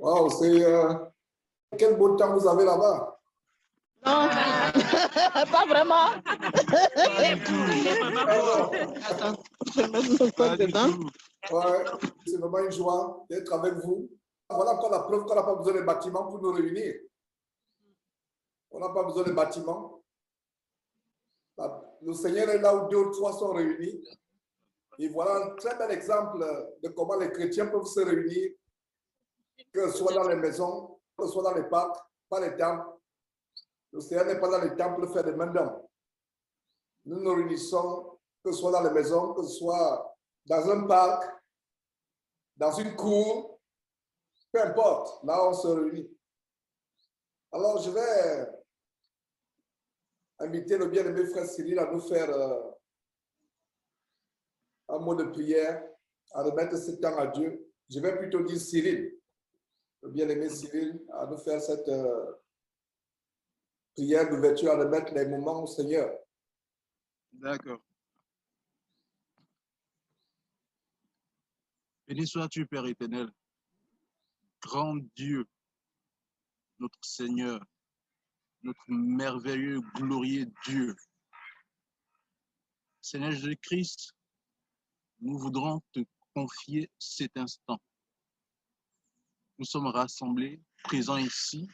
Wow, c'est quel beau temps vous avez là-bas. Non, pas vraiment. Attends. Ouais, c'est vraiment une joie d'être avec vous. Voilà encore la preuve qu'on n'a pas besoin de bâtiments pour nous réunir. On n'a pas besoin de bâtiments. Le Seigneur est là où 2 ou 3 sont réunis. Et voilà un très bel exemple de comment les chrétiens peuvent se réunir, que ce soit dans les maisons, que ce soit dans les parcs, pas les temples. Le Seigneur n'est pas dans les temples faire des mains d'homme. Nous nous réunissons, que ce soit dans les maisons, que ce soit dans un parc, dans une cour, peu importe, là on se réunit. Alors je vais inviter le bien-aimé frère Cyril à nous faire un mot de prière, à remettre ce temps à Dieu. Je vais plutôt dire Cyril, le bien-aimé Cyril, à nous faire cette prière d'ouverture, à remettre les moments au Seigneur. D'accord. Béni sois-tu, Père éternel, grand Dieu, notre Seigneur, notre merveilleux, glorieux Dieu. Seigneur Jésus-Christ, nous voudrons te confier cet instant. Nous sommes rassemblés, présents ici,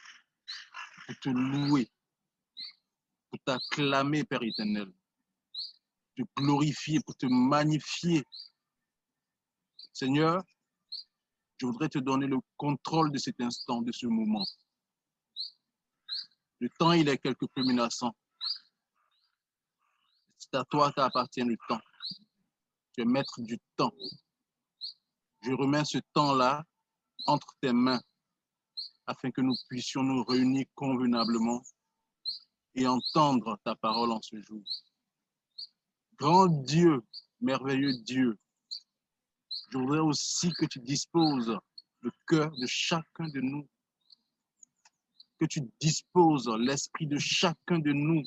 pour te louer, pour t'acclamer, Père éternel, pour te glorifier, pour te magnifier. Seigneur, je voudrais te donner le contrôle de cet instant, de ce moment. Le temps, il est quelque peu menaçant. C'est à toi qu'appartient le temps. Tu es maître du temps. Je remets ce temps-là entre tes mains afin que nous puissions nous réunir convenablement et entendre ta parole en ce jour. Grand Dieu, merveilleux Dieu, je voudrais aussi que tu disposes le cœur de chacun de nous, que tu disposes l'esprit de chacun de nous,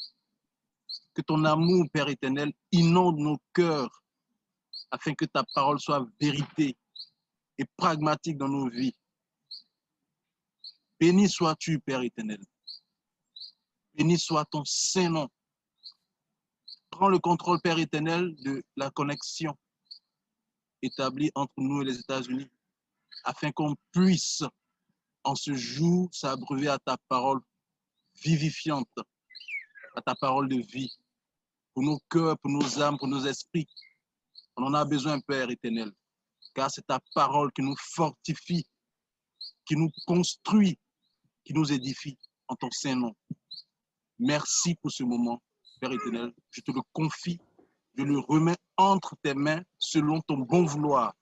que ton amour, Père éternel, inonde nos cœurs afin que ta parole soit vérité et pragmatique dans nos vies. Béni sois-tu, Père éternel. Béni soit ton Saint-Nom. Prends le contrôle, Père éternel, de la connexion établie entre nous et les États-Unis, afin qu'on puisse, en ce jour, s'abreuver à ta parole vivifiante, à ta parole de vie, pour nos cœurs, pour nos âmes, pour nos esprits. On en a besoin, Père éternel, car c'est ta parole qui nous fortifie, qui nous construit, qui nous édifie en ton Saint-Nom. Merci pour ce moment, Père éternel. Je te le confie, je le remets entre tes mains selon ton bon vouloir.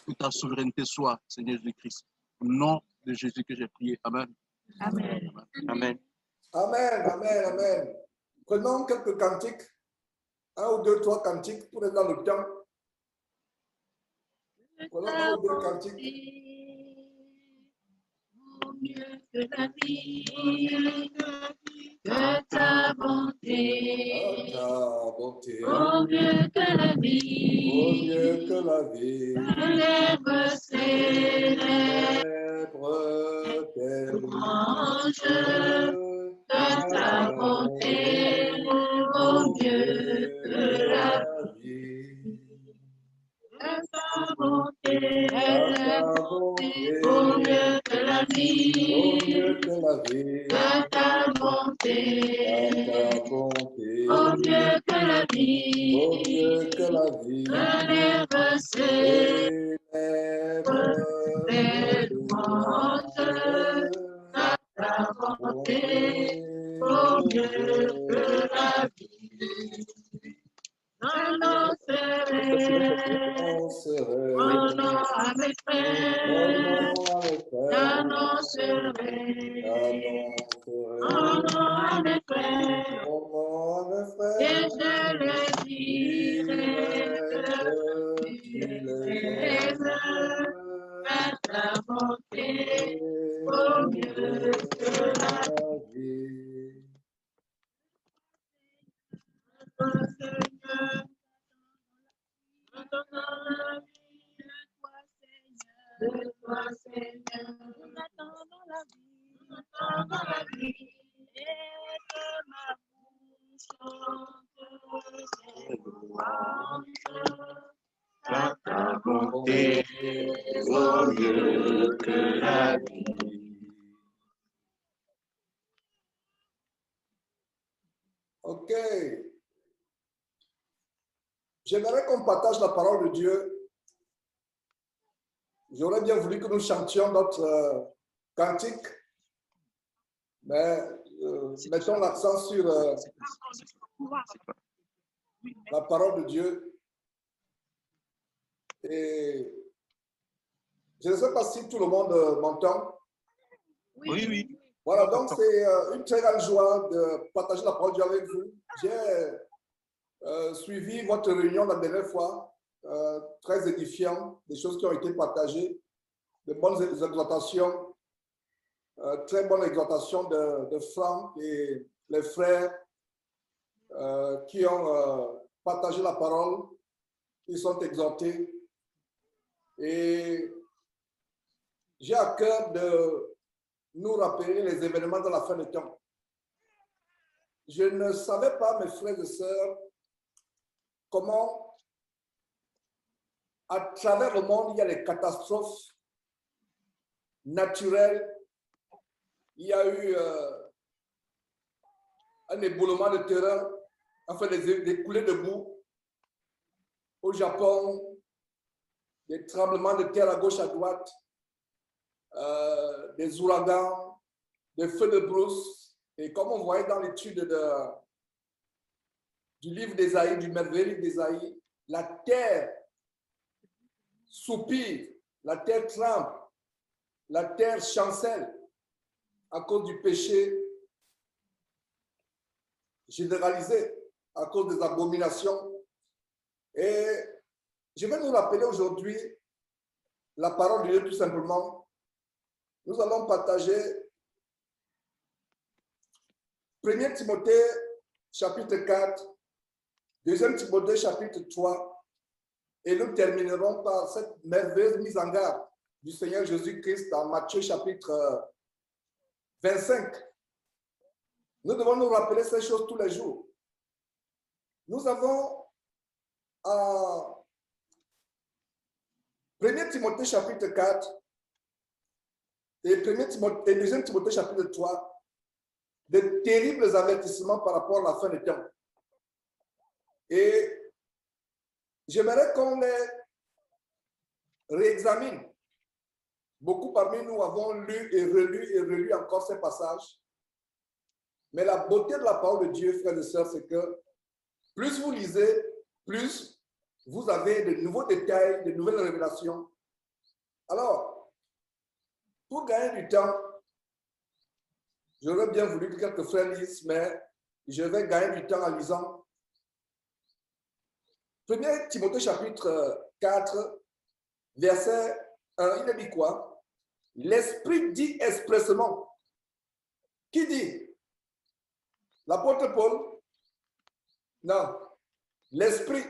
Que ta souveraineté soit, Seigneur Jésus-Christ. Au nom de Jésus que j'ai prié. Amen. Amen. Amen. Amen, amen, amen. Prenons quelques cantiques, 1 ou 2, 3 cantiques pour être dans le temps. Prenons 1 ou 2 cantiques. Mieux que la vie, que ta bonté, oh mieux que la vie, célèbre, louange, que ta bonté, oh mieux que la vie. Ta bonté, oh mieux que la vie, que ta bonté, oh mieux que la vie, célèbre, célèbre, louange, ta bonté, oh mieux que la vie. Oh non, à mes frères, j'annoncerai. Oh non, à mes frères, et je les dirai que tu les aimes, à ta bonté, au mieux que la vie. Seigneur, attendons la vie de toi, Seigneur, nous attendons Dieu que la vie. Ok. J'aimerais qu'on partage la parole de Dieu. J'aurais bien voulu que nous chantions notre cantique, mais mettons l'accent sur la parole de Dieu. Et je ne sais pas si tout le monde m'entend. Oui, oui. Voilà, donc c'est une très grande joie de partager la parole de Dieu avec vous. J'ai suivi votre réunion la dernière fois, très édifiant, des choses qui ont été partagées, de bonnes exhortations, très bonnes exhortations de Franck et les frères qui ont partagé la parole, qui sont exhortés. Et j'ai à cœur de nous rappeler les événements de la fin des temps. Je ne savais pas, mes frères et sœurs, comment à travers le monde, il y a des catastrophes naturelles. Il y a eu un éboulement de terrain, enfin des coulées de boue. Au Japon, des tremblements de terre à gauche, à droite, des ouragans, des feux de brousse. Et comme on voyait dans l'étude du livre d'Ésaïe, du merveilleux livre d'Ésaïe, la terre soupire, la terre tremble, la terre chancelle à cause du péché généralisé, à cause des abominations. Et je vais nous rappeler aujourd'hui la parole de Dieu tout simplement. Nous allons partager 1 Timothée chapitre 4, 2 Timothée chapitre 3, et nous terminerons par cette merveilleuse mise en garde du Seigneur Jésus-Christ dans Matthieu chapitre 25. Nous devons nous rappeler ces choses tous les jours. Nous avons en 1 Timothée chapitre 4 et 2 Timothée chapitre 3 de terribles avertissements par rapport à la fin des temps. Et j'aimerais qu'on les réexamine. Beaucoup parmi nous avons lu et relu encore ces passages. Mais la beauté de la parole de Dieu, frères et sœurs, c'est que plus vous lisez, plus vous avez de nouveaux détails, de nouvelles révélations. Alors, pour gagner du temps, j'aurais bien voulu que quelques frères lisent, mais je vais gagner du temps en lisant 1 Timothée chapitre 4, verset 1, il a dit quoi? L'Esprit dit expressément. Qui dit? L'apôtre Paul? Non. L'Esprit.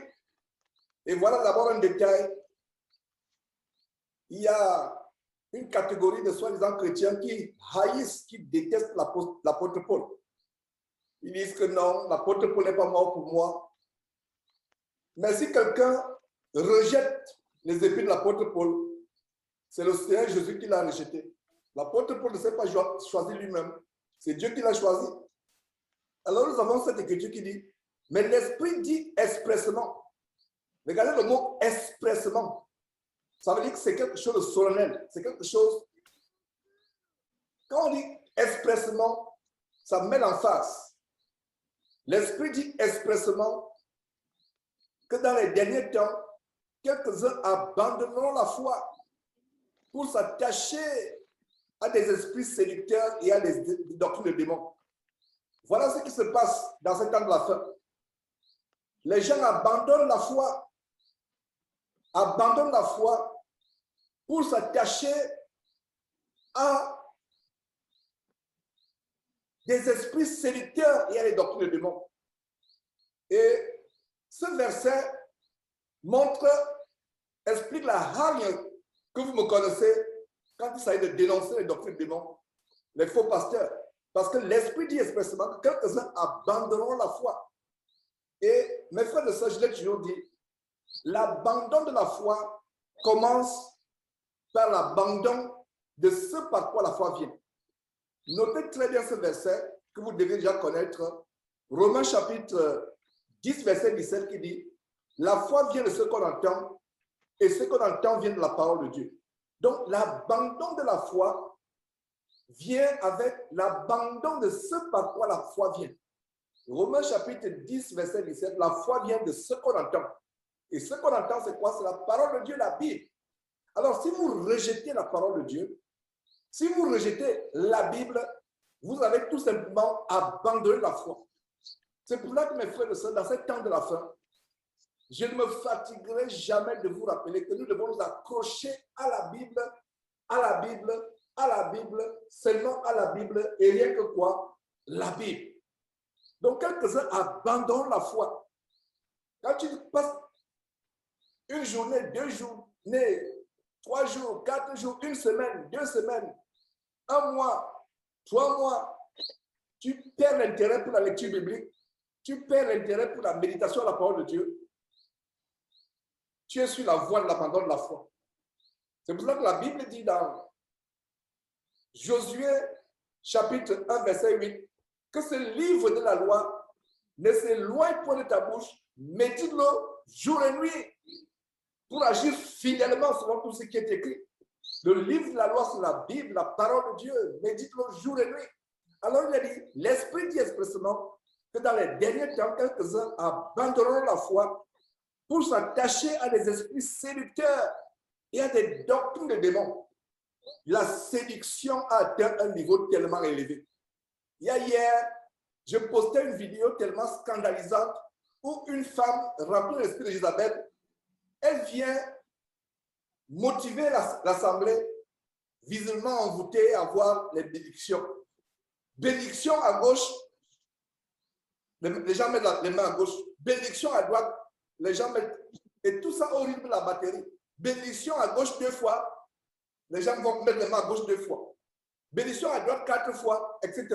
Et voilà d'abord un détail. Il y a une catégorie de soi-disant chrétiens qui haïssent, qui détestent l'apôtre Paul. Ils disent que non, l'apôtre Paul n'est pas mort pour moi. Mais si quelqu'un rejette les épîtres de l'apôtre Paul, c'est le Seigneur Jésus qui l'a rejeté. L'apôtre Paul ne s'est pas choisi lui-même. C'est Dieu qui l'a choisi. Alors nous avons cette écriture qui dit, mais l'Esprit dit expressément. Regardez le mot expressément. Ça veut dire que c'est quelque chose de solennel. C'est quelque chose. Quand on dit expressément, ça met en face. L'Esprit dit expressément que dans les derniers temps, quelques-uns abandonneront la foi pour s'attacher à des esprits séducteurs et à des doctrines de démons. Voilà ce qui se passe dans ce temps de la fin. Les gens abandonnent la foi pour s'attacher à des esprits séducteurs et à des doctrines de démons. Et ce verset explique la hargne que vous me connaissez quand il s'agit de dénoncer les doctrines de démons, les faux pasteurs. Parce que l'Esprit dit expressément que quelques-uns abandonneront la foi. Et mes frères et sœurs, je l'ai toujours dit, l'abandon de la foi commence par l'abandon de ce par quoi la foi vient. Notez très bien ce verset que vous devez déjà connaître. Romains chapitre 10, verset 17 qui dit « La foi vient de ce qu'on entend et ce qu'on entend vient de la parole de Dieu. » Donc, l'abandon de la foi vient avec l'abandon de ce par quoi la foi vient. Romains chapitre 10, verset 17, la foi vient de ce qu'on entend. Et ce qu'on entend, c'est quoi? C'est la parole de Dieu, la Bible. Alors, si vous rejetez la parole de Dieu, si vous rejetez la Bible, vous avez tout simplement abandonné la foi. C'est pour ça que mes frères et sœurs, dans ce temps de la fin, je ne me fatiguerai jamais de vous rappeler que nous devons nous accrocher à la Bible, à la Bible, à la Bible, seulement à la Bible, et rien que quoi? La Bible. Donc, quelques-uns abandonnent la foi. Quand tu passes une journée, 2 journées, 3 jours, 4 jours, 1 semaine, 2 semaines, 1 mois, 3 mois, tu perds l'intérêt pour la lecture biblique, tu perds l'intérêt pour la méditation à la parole de Dieu. Tu es sur la voie de l'abandon de la foi. C'est pour ça que la Bible dit dans Josué chapitre 1, verset 8, que ce livre de la loi ne s'éloigne point de ta bouche, médite-le jour et nuit pour agir fidèlement selon tout ce qui est écrit. Le livre de la loi, c'est la Bible, la parole de Dieu, médite-le jour et nuit. Alors il a dit, l'Esprit dit expressément que dans les derniers temps, quelques-uns abandonneront la foi pour s'attacher à des esprits séducteurs et à des doctrines de démons. La séduction a atteint un niveau tellement élevé. Hier, je postais une vidéo tellement scandalisante où une femme remplie de l'esprit de Jézabel, elle vient motiver l'assemblée, visiblement envoûtée à voir les bénédictions. Bénédiction à gauche, les gens mettent les mains à gauche. Bénédiction à droite, les gens mettent. Et tout ça au rythme de la batterie. Bénédiction à gauche 2 fois, les gens vont mettre les mains à gauche 2 fois. Bénédiction à droite 4 fois, etc.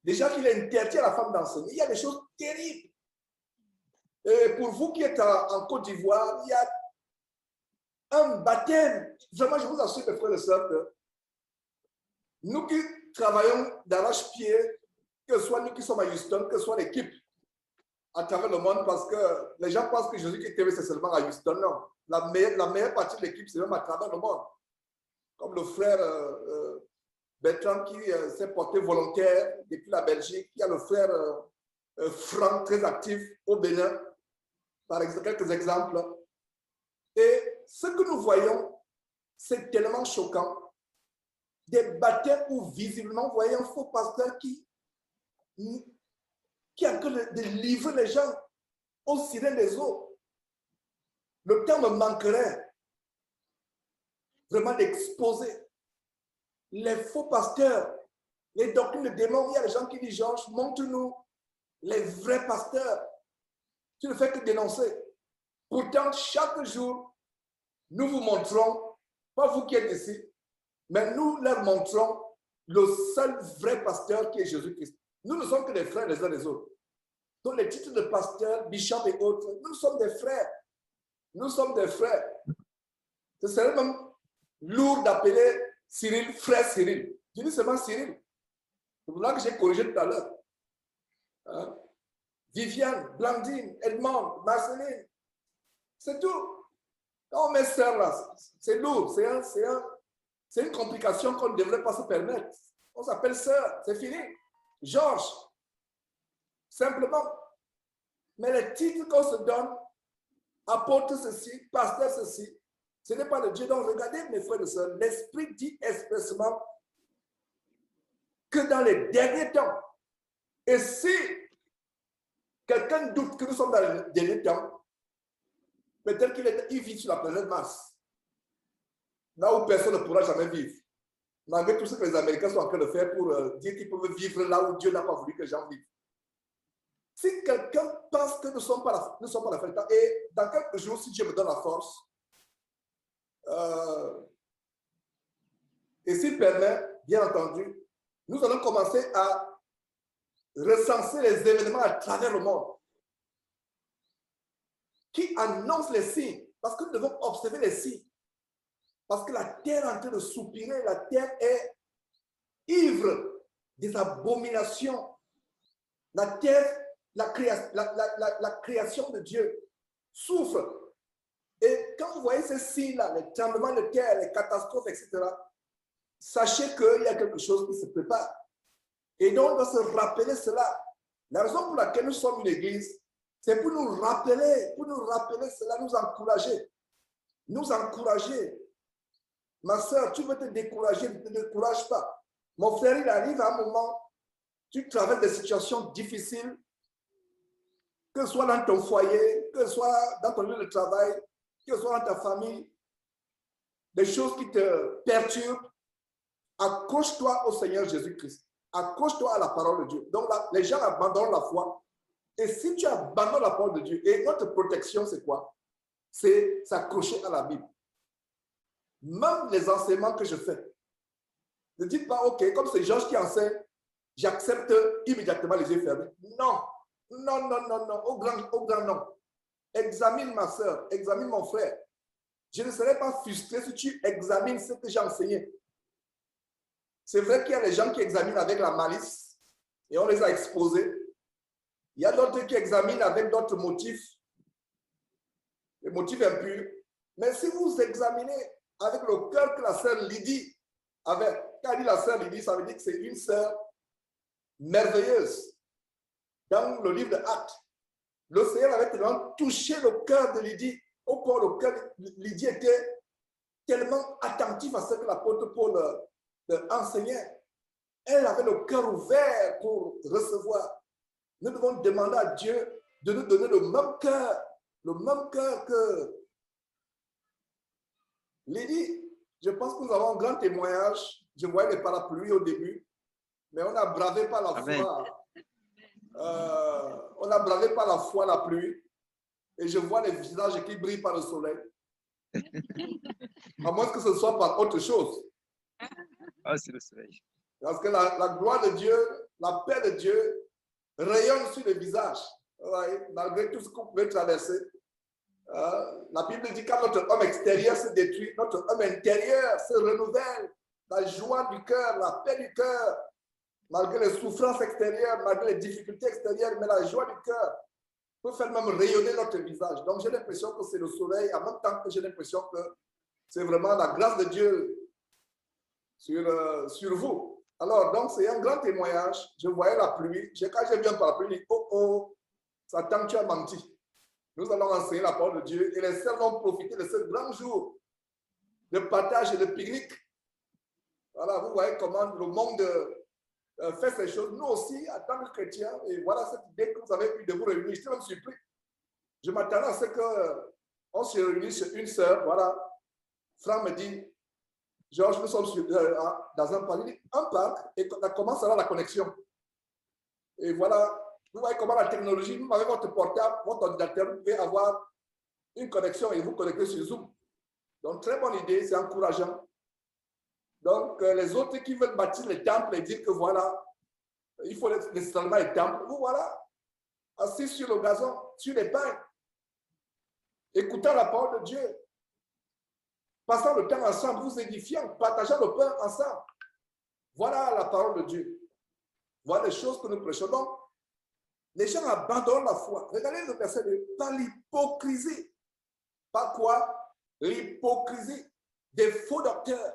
Déjà qu'il interdit à la femme d'enseigner. Il y a des choses terribles. Et pour vous qui êtes en Côte d'Ivoire, il y a un baptême. Vraiment, je vous assure, mes frères et sœurs, que nous qui travaillons d'arrache-pied, que ce soit nous qui sommes à Houston, que ce soit l'équipe à travers le monde, parce que les gens pensent que Jésus-Christ TV, c'est seulement à Houston. Non. La meilleure partie de l'équipe, c'est même à travers le monde. Comme le frère Bertrand qui s'est porté volontaire depuis la Belgique. Il y a le frère Franck, très actif au Bénin. Par exemple, quelques exemples. Et ce que nous voyons, c'est tellement choquant. Des baptêmes où visiblement, vous voyez un faux pasteur qui a que de livrer les gens aux sirènes des eaux. Le temps me manquerait vraiment d'exposer les faux pasteurs, les doctrines de démons. Il y a des gens qui disent, Georges, montre-nous les vrais pasteurs. Tu ne fais que dénoncer. Pourtant, chaque jour, nous vous montrons, pas vous qui êtes ici, mais nous leur montrons le seul vrai pasteur qui est Jésus-Christ. Nous ne sommes que des frères les uns des autres. Donc les titres de pasteur, bishop et autres, nous sommes des frères. Nous sommes des frères. Ce serait même lourd d'appeler Cyril frère Cyril. Je dis seulement Cyril. C'est pour ça que j'ai corrigé tout à l'heure. Hein? Viviane, Blandine, Edmond, Marceline. C'est tout. Quand on met sœur là, c'est lourd. C'est une complication qu'on ne devrait pas se permettre. On s'appelle sœur, c'est fini. Georges, simplement. Mais les titres qu'on se donne, apôtre ceci, pasteur ceci, ce n'est pas de Dieu. Donc regardez mes frères et sœurs, l'Esprit dit expressément que dans les derniers temps, et si quelqu'un doute que nous sommes dans les derniers temps, peut-être qu'il vit sur la planète Mars, là où personne ne pourra jamais vivre. Malgré tout ce que les Américains sont en train de faire pour dire qu'ils peuvent vivre là où Dieu n'a pas voulu que les gens vivent. Si quelqu'un pense que nous ne sommes pas la fin du temps, et dans quelques jours, si Dieu me donne la force, et s'il permet, bien entendu, nous allons commencer à recenser les événements à travers le monde qui annoncent les signes, parce que nous devons observer les signes. Parce que la terre est en train de soupirer, la terre est ivre des abominations. La terre, la création de Dieu souffre. Et quand vous voyez ces signes-là, les tremblements de terre, les catastrophes, etc., sachez qu'il y a quelque chose qui se prépare. Et donc, on doit se rappeler cela. La raison pour laquelle nous sommes une église, c'est pour nous rappeler cela, nous encourager. Nous encourager. Ma soeur, tu veux te décourager, ne te décourage pas. Mon frère, il arrive à un moment, tu traverses des situations difficiles, que ce soit dans ton foyer, que ce soit dans ton lieu de travail, que ce soit dans ta famille, des choses qui te perturbent. Accroche-toi au Seigneur Jésus-Christ. Accroche-toi à la parole de Dieu. Donc là, les gens abandonnent la foi. Et si tu abandonnes la parole de Dieu, et notre protection, c'est quoi? C'est s'accrocher à la Bible. Même les enseignements que je fais. Ne dites pas, OK, comme c'est Georges qui enseigne, j'accepte immédiatement les yeux fermés. Non, non, non, non, non, au grand non. Examine ma soeur, examine mon frère. Je ne serai pas frustré si tu examines ce que j'ai enseigné. C'est vrai qu'il y a des gens qui examinent avec la malice et on les a exposés. Il y a d'autres qui examinent avec d'autres motifs, les motifs impurs. Mais si vous examinez avec le cœur que la sœur Lydie avait, quand elle dit la sœur Lydie, ça veut dire que c'est une sœur merveilleuse. Dans le livre de Actes, le Seigneur avait tellement touché le cœur de Lydie, au point où le cœur de Lydie était tellement attentif à ce que l'apôtre Paul enseignait. Elle avait le cœur ouvert pour recevoir. Nous devons demander à Dieu de nous donner le même cœur que Lydie. Je pense que nous avons un grand témoignage. Je voyais les parapluies au début, mais on a bravé par la foi. On a bravé par la foi la pluie, et je vois les visages qui brillent par le soleil. À moins que ce soit par autre chose. Ah, c'est le soleil. Parce que la gloire de Dieu, la paix de Dieu rayonne sur les visages. Ouais, malgré tout ce qu'on peut traverser. La Bible dit que quand notre homme extérieur se détruit, notre homme intérieur se renouvelle. La joie du cœur, la paix du cœur, malgré les souffrances extérieures, malgré les difficultés extérieures, mais la joie du cœur peut faire même rayonner notre visage. Donc j'ai l'impression que c'est le soleil, en même temps que j'ai l'impression que c'est vraiment la grâce de Dieu sur vous. Alors, donc c'est un grand témoignage. Je voyais la pluie. Quand j'ai vu un parapluie, je dis, oh, oh, Satan, tu as menti. Nous allons enseigner la parole de Dieu et les sœurs vont profiter de ce grand jour de partage et de pique-nique. Voilà, vous voyez comment le monde fait ces choses. Nous aussi, en tant que chrétiens, et voilà cette idée que vous avez eue de vous réunir. J'étais même surpris. Je m'attendais à ce qu'on se réunisse chez une sœur. Voilà. Franck me dit, Georges, nous sommes dans un parc, et comment sera la connexion? Et voilà, vous voyez comment la technologie, vous avez votre portable, votre ordinateur, vous pouvez avoir une connexion et vous connecter sur Zoom. Donc, très bonne idée, c'est encourageant. Donc, les autres qui veulent bâtir les temples et dire que voilà, il faut nécessairement les temples, vous voilà, assis sur le gazon, sur les pains, écoutant la parole de Dieu, passant le temps ensemble, vous édifiant, partageant le pain ensemble. Voilà la parole de Dieu. Voilà les choses que nous prêchons. Donc, les gens abandonnent la foi. Regardez le verset 2. Par l'hypocrisie. Par quoi? L'hypocrisie des faux docteurs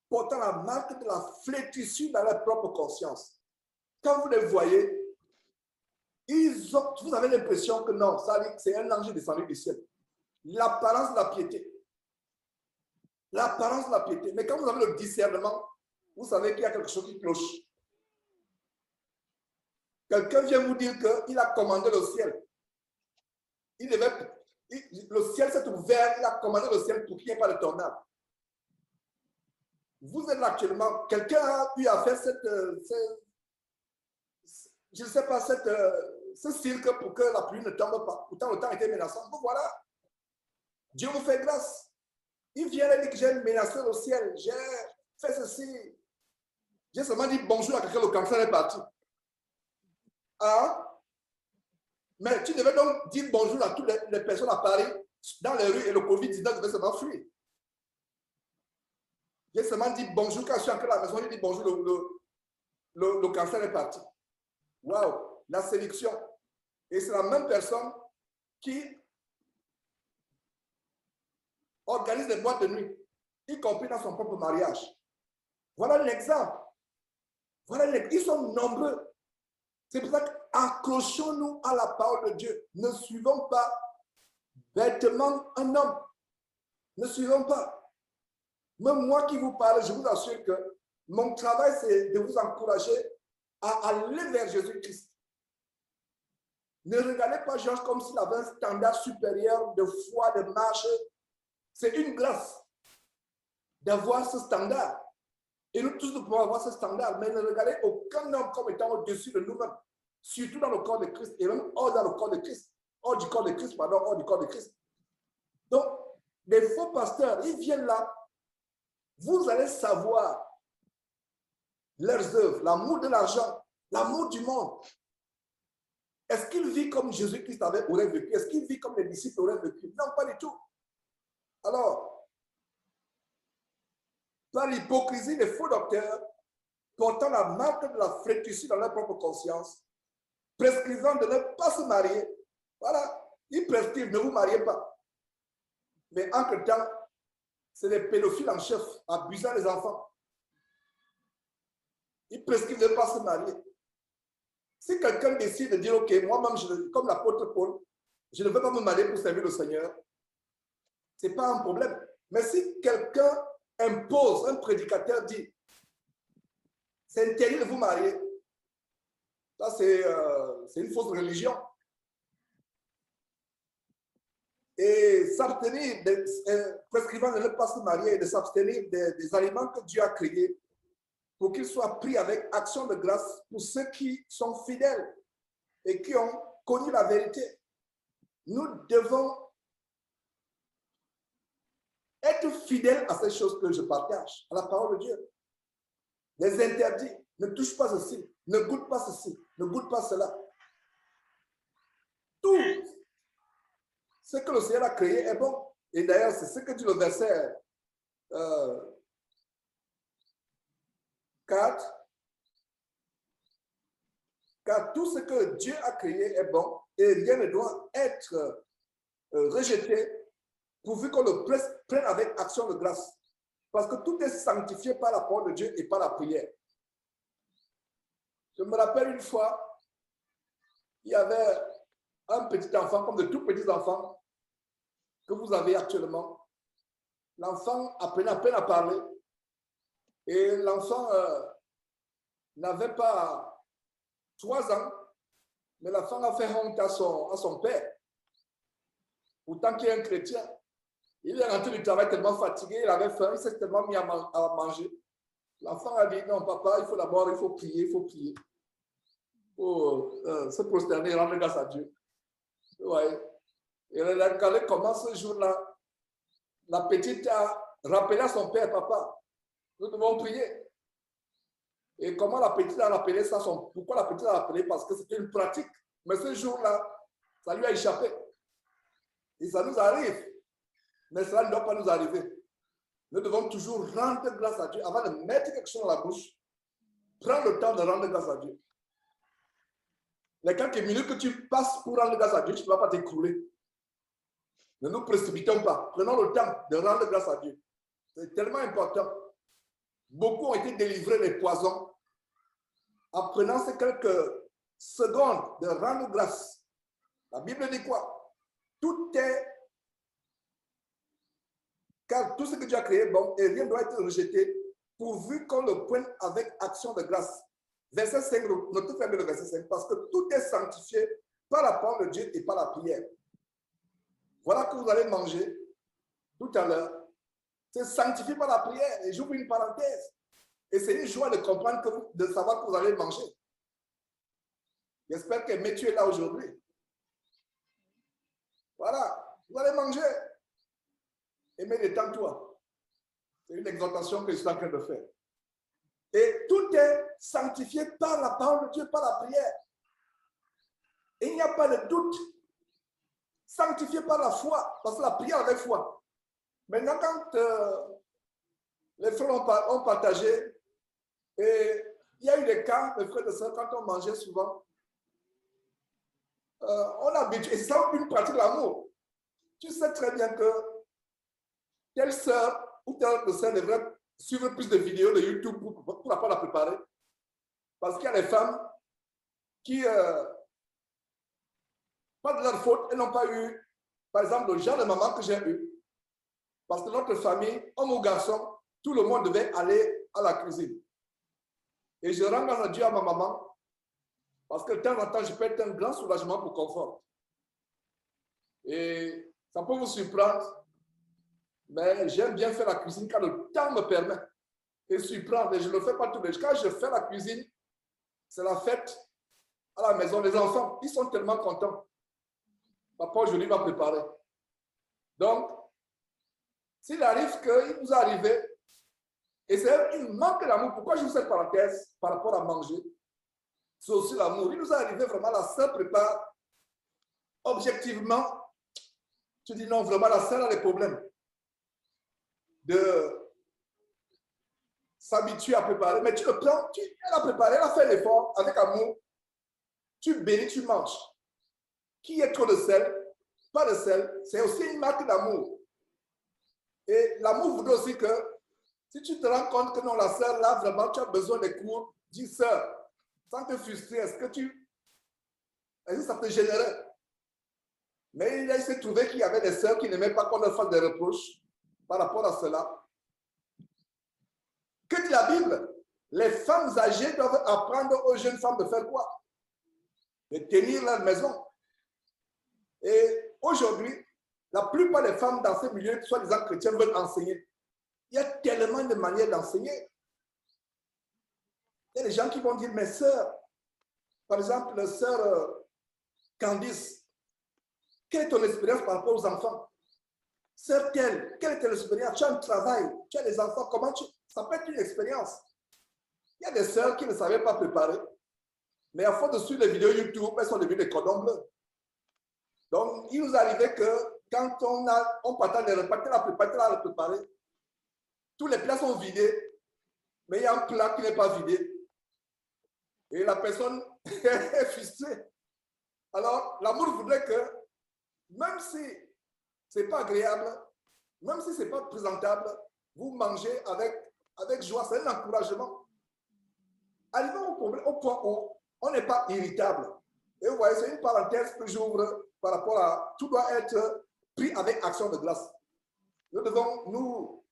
portant la marque de la flétrissure dans leur propre conscience. Quand vous les voyez, vous avez l'impression que non, c'est un ange descendu du ciel. L'apparence de la piété. L'apparence de la piété. Mais quand vous avez le discernement, vous savez qu'il y a quelque chose qui cloche. Quelqu'un vient vous dire qu'il a commandé le ciel. Le ciel s'est ouvert, il a commandé le ciel pour qu'il n'y ait pas de tornade. Vous êtes là actuellement, quelqu'un a eu à faire je ne sais pas, ce cirque pour que la pluie ne tombe pas. Pourtant, le temps était menaçant. Donc voilà, Dieu vous fait grâce. Il vient et dit que j'ai menacé le ciel, j'ai fait ceci. J'ai seulement dit bonjour à quelqu'un, le cancer est parti. Hein? Mais tu devais donc dire bonjour à toutes les personnes à Paris, dans les rues, et le Covid-19 devait se fuir. J'ai seulement dit bonjour quand je suis entré à la maison, j'ai dit bonjour, le cancer est parti. Waouh, la sélection. Et c'est la même personne qui organise des boîtes de nuit, y compris dans son propre mariage. Voilà l'exemple. Ils sont nombreux. C'est pour ça qu'accrochons-nous à la parole de Dieu. Ne suivons pas bêtement un homme. Ne suivons pas. Même moi qui vous parle, je vous assure que mon travail, c'est de vous encourager à aller vers Jésus-Christ. Ne regardez pas Georges comme s'il avait un standard supérieur de foi, de marche. C'est une grâce d'avoir ce standard. Et nous tous, nous pouvons avoir ce standard, mais ne regardez aucun homme comme étant au-dessus de nous-mêmes, surtout dans le corps de Christ, et même hors dans le corps de Christ, hors du corps de Christ, pardon, hors du corps de Christ. Donc, les faux pasteurs, ils viennent là, vous allez savoir leurs œuvres, l'amour de l'argent, l'amour du monde. Est-ce qu'il vit comme Jésus-Christ aurait vécu? Est-ce qu'il vit comme les disciples auraient vécu? Non, pas du tout. Alors, par l'hypocrisie des faux docteurs, portant la marque de la flétrissure dans leur propre conscience, prescrivant de ne pas se marier. Voilà, ils prescrivent, ne vous mariez pas. Mais entre-temps, c'est les pédophiles en chef, abusant les enfants. Ils prescrivent de ne pas se marier. Si quelqu'un décide de dire, OK, moi-même, comme l'apôtre Paul, je ne veux pas me marier pour servir le Seigneur, ce n'est pas un problème. Mais si quelqu'un impose, un prédicateur dit, c'est interdit de vous marier, ça c'est une fausse religion. Et s'abstenir, prescrivant de ne pas se marier, de s'abstenir des aliments que Dieu a créés pour qu'ils soient pris avec action de grâce pour ceux qui sont fidèles et qui ont connu la vérité. Nous devons être fidèles à ces choses que je partage, à la parole de Dieu. Les interdits, ne touche pas ceci, ne goûte pas ceci, ne goûte pas cela. Tout ce que le Seigneur a créé est bon. Et d'ailleurs, c'est ce que dit le verset 4. Car tout ce que Dieu a créé est bon et rien ne doit être rejeté pourvu qu'on le prenne avec action de grâce. Parce que tout est sanctifié par la parole de Dieu et par la prière. Je me rappelle une fois, il y avait un petit enfant, comme de tout petits enfants que vous avez actuellement. L'enfant apprenait à peine à parler et l'enfant n'avait pas 3 ans, mais l'enfant a fait honte à son père. Pourtant qu'il est un chrétien. Il est rentré du travail tellement fatigué, il avait faim, il s'est tellement mis à manger. L'enfant a dit, non papa, il faut prier, il faut prier. Il faut se prosterner et rendre grâce à Dieu. Ouais. Et quand elle commence ce jour-là, la petite a rappelé à son père, papa, nous devons prier. Et comment la petite a rappelé ça? Pourquoi la petite a rappelé? Parce que c'était une pratique. Mais ce jour-là, ça lui a échappé. Et ça nous arrive. Mais cela ne doit pas nous arriver. Nous devons toujours rendre grâce à Dieu. Avant de mettre quelque chose dans la bouche, prends le temps de rendre grâce à Dieu. Les quelques minutes que tu passes pour rendre grâce à Dieu, tu ne vas pas t'écrouler. Ne nous précipitons pas. Prenons le temps de rendre grâce à Dieu. C'est tellement important. Beaucoup ont été délivrés des poisons en prenant ces quelques secondes de rendre grâce. La Bible dit quoi? Tout est... Car tout ce que Dieu a créé est bon et rien ne doit être rejeté pourvu qu'on le prenne avec action de grâce. Verset 5, notez très bien le verset 5, parce que tout est sanctifié par la parole de Dieu et par la prière. Voilà que vous allez manger tout à l'heure. C'est sanctifié par la prière. Et j'ouvre une parenthèse. Et c'est une joie de comprendre, de savoir que vous allez manger. J'espère que Mathieu est là aujourd'hui. Voilà, vous allez manger. Aimez détends-toi. C'est une exhortation que je suis en train de faire. Et tout est sanctifié par la parole de Dieu, par la prière. Et il n'y a pas de doute. Sanctifié par la foi, parce que la prière avec foi. Maintenant, quand Les frères ont partagé. Et il y a eu des cas, mes frères et sœurs, quand on mangeait souvent, on a habitué, et c'est ça une pratique de l'amour. Tu sais très bien que telle sœur ou telle autre sœur devrait suivre plus de vidéos de YouTube pour apprendre à préparer. Parce qu'il y a des femmes qui, pas de leur faute, elles n'ont pas eu, par exemple, le genre de maman que j'ai eu. Parce que notre famille, homme ou garçon, tout le monde devait aller à la cuisine. Et je rends grâce à Dieu à ma maman, parce que de temps en temps, je peux être un grand soulagement pour confort. Et ça peut vous surprendre, mais j'aime bien faire la cuisine quand le temps me permet. Et surprendre, et je ne le fais pas tous les jours. Quand je fais la cuisine, c'est la fête à la maison. Les enfants, ils sont tellement contents. Papa, aujourd'hui, va préparer. Donc, s'il arrive qu'il nous est arrivé, et c'est une manque d'amour. Pourquoi je vous fais cette parenthèse par rapport à manger? C'est aussi l'amour. Il nous est arrivé vraiment, la sœur prépare objectivement. Tu dis non, vraiment, la sœur a des problèmes de s'habituer à préparer. Mais tu le prends, elle a préparé, elle a fait l'effort avec amour. Tu bénis, tu manges. Qui est trop de sel? Pas de sel. C'est aussi une marque d'amour. Et l'amour voudrait aussi que si tu te rends compte que non, la sœur, là, vraiment, tu as besoin des cours, dis sœur, sans te frustrer, est-ce que ça te gênerait? Mais il s'est trouvé qu'il y avait des sœurs qui n'aimaient pas qu'on leur fasse des reproches par rapport à cela. Que dit la Bible? Les femmes âgées doivent apprendre aux jeunes femmes de faire quoi? De tenir leur maison. Et aujourd'hui, la plupart des femmes dans ces milieux, soi-disant chrétiens, veulent enseigner. Il y a tellement de manières d'enseigner. Il y a des gens qui vont dire, mes sœurs, par exemple, la sœur Candice, quelle est ton expérience par rapport aux enfants? Sœur telle, quelle est ton expérience? Tu as un travail, tu as des enfants, comment tu... Ça peut être une expérience. Il y a des sœurs qui ne savaient pas préparer, mais à force de suivre les vidéos YouTube, elles sont devenues des cordons bleus. Donc, il nous arrivait que quand on partage les repas, elle a préparé, tous les plats sont vidés, mais il y a un plat qui n'est pas vidé. Et la personne est frustrée. Alors, l'amour voudrait que, même si ce n'est pas agréable, même si ce n'est pas présentable, vous mangez avec joie. C'est un encouragement. Arrivons au point où on n'est pas irritable. Et vous voyez, c'est une parenthèse que j'ouvre par rapport à tout doit être pris avec action de grâce. Nous devons nous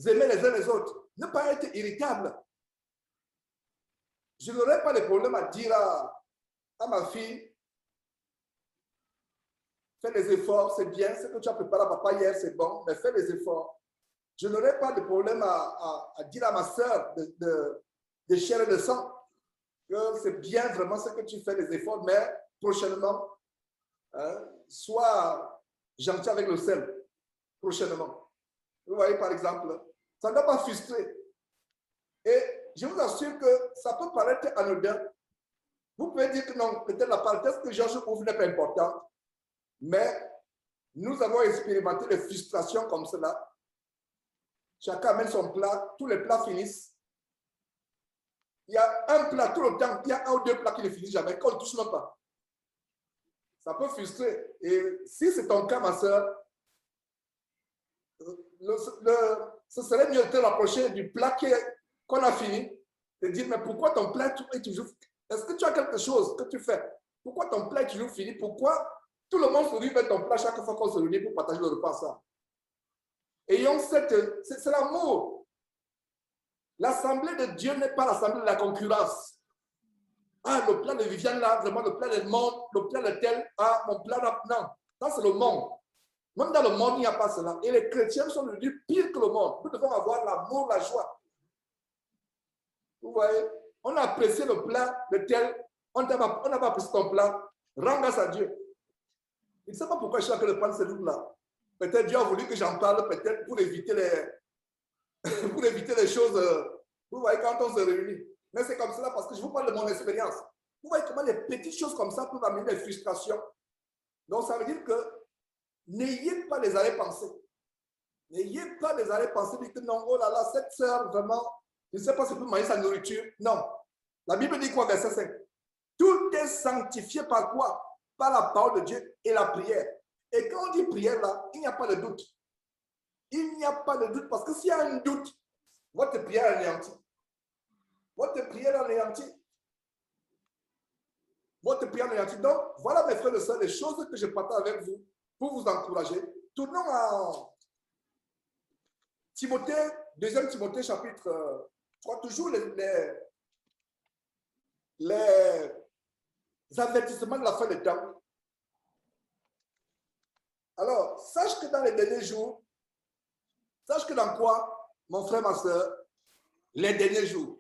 aimer les uns les autres, ne pas être irritable. Je n'aurais pas de problème à dire à ma fille, fais des efforts, c'est bien, ce que tu as préparé à papa hier, c'est bon, mais fais des efforts. Je n'aurais pas de problème à dire à ma soeur de chair et de sang que c'est bien vraiment ce que tu fais, les efforts, mais prochainement, sois gentil avec le sel, prochainement. Vous voyez, par exemple, ça ne doit pas frustrer. Et je vous assure que ça peut paraître anodin. Vous pouvez dire que non, peut-être la parenthèse que Georges ouvre n'est pas importante, mais nous avons expérimenté des frustrations comme cela. Chacun amène son plat, tous les plats finissent. Il y a un plat tout le temps, il y a un ou deux plats qui ne finissent jamais, qu'on ne touche même pas. Ça peut frustrer. Et si c'est ton cas, ma soeur, ce serait mieux de te rapprocher du plat qu'on a fini, de dire, mais pourquoi ton plat est toujours... Est-ce que tu as quelque chose que tu fais? Pourquoi ton plat est toujours fini? Pourquoi tout le monde se réunit vers ton plat chaque fois qu'on se réunit pour partager le repas ensemble? Ayons c'est l'amour. L'assemblée de Dieu n'est pas l'assemblée de la concurrence. Ah, le plat de Viviane là, vraiment le plat de monde, le plat de tel, ah, mon plat là, non. Ça, c'est le monde. Même dans le monde, il n'y a pas cela. Et les chrétiens sont devenus pires que le monde. Nous devons avoir l'amour, la joie. Vous voyez, on a apprécié le plat de tel, on n'a pas apprécié ton plat. Rends grâce à Dieu. Je ne sais pas pourquoi je suis en train de prendre ce livre-là. Peut-être Dieu a voulu que j'en parle, peut-être pour éviter les choses. Vous voyez, quand on se réunit. Mais c'est comme cela parce que je vous parle de mon expérience. Vous voyez comment les petites choses comme ça peuvent amener des frustrations. Donc, ça veut dire que n'ayez pas les arrière-pensées. N'ayez pas des arrêts pensés, dites que non, oh là là, cette sœur, vraiment, je ne sais pas si elle peut manger sa nourriture. Non. La Bible dit quoi, verset 5? Tout est sanctifié par quoi? Par la parole de Dieu et la prière. Et quand on dit prière là, il n'y a pas de doute. Il n'y a pas de doute parce que s'il y a un doute, votre prière est anéantie. Votre prière est anéantie. Votre prière est anéantie. Donc, voilà mes frères et sœurs, les choses que je partage avec vous pour vous encourager. Tournons à Timothée, 2 Timothée chapitre 3, toujours les avertissements de la fin des temps. Alors, sache que dans les derniers jours, sache que dans quoi, mon frère, ma soeur, les derniers jours.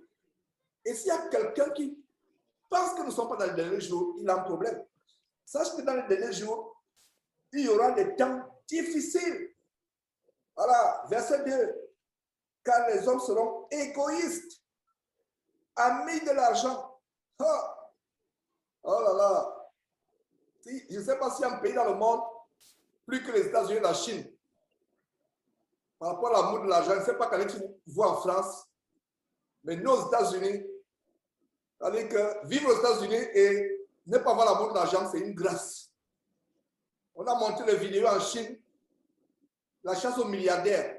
Et s'il y a quelqu'un qui pense que nous ne sommes pas dans les derniers jours, il a un problème. Sache que dans les derniers jours, il y aura des temps difficiles. Voilà, verset 2. Car les hommes seront égoïstes, amis de l'argent. Oh là là. Je ne sais pas s'il y a un pays dans le monde, plus que les États-Unis et la Chine, par rapport à l'amour de l'argent. Je ne sais pas quand tu vois en France, mais nos États-Unis, c'est-à-dire que vivre aux États-Unis et ne pas avoir l'amour de l'argent, c'est une grâce. On a montré les vidéos en Chine, la chasse aux milliardaires.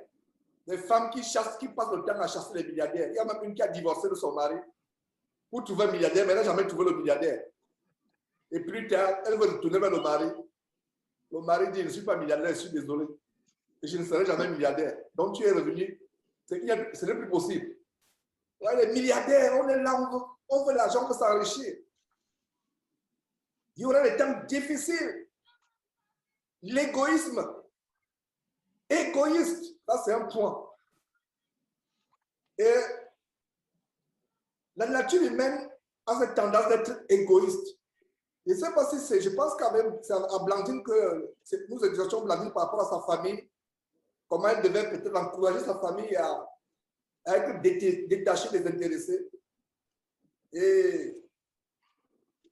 Les femmes qui chassent, qui passent le temps à chasser les milliardaires. Il y a même une qui a divorcé de son mari pour trouver un milliardaire, mais elle n'a jamais trouvé le milliardaire. Et plus tard, elle veut retourner vers le mari. Le mari dit, je ne suis pas milliardaire, je suis désolé. Et je ne serai jamais milliardaire. Donc tu es revenu. Ce n'est plus possible. Ouais, les milliardaires, on est là, on veut l'argent pour s'enrichir. Il y aura des temps difficiles. L'égoïsme. Égoïste, ça c'est un point. Et la nature humaine a cette tendance d'être égoïste. Je ne sais pas si c'est, je pense quand même, c'est à Blandine que nous exerçons Blandine par rapport à sa famille, comment elle devait peut-être encourager sa famille à être détachée, désintéressée. Et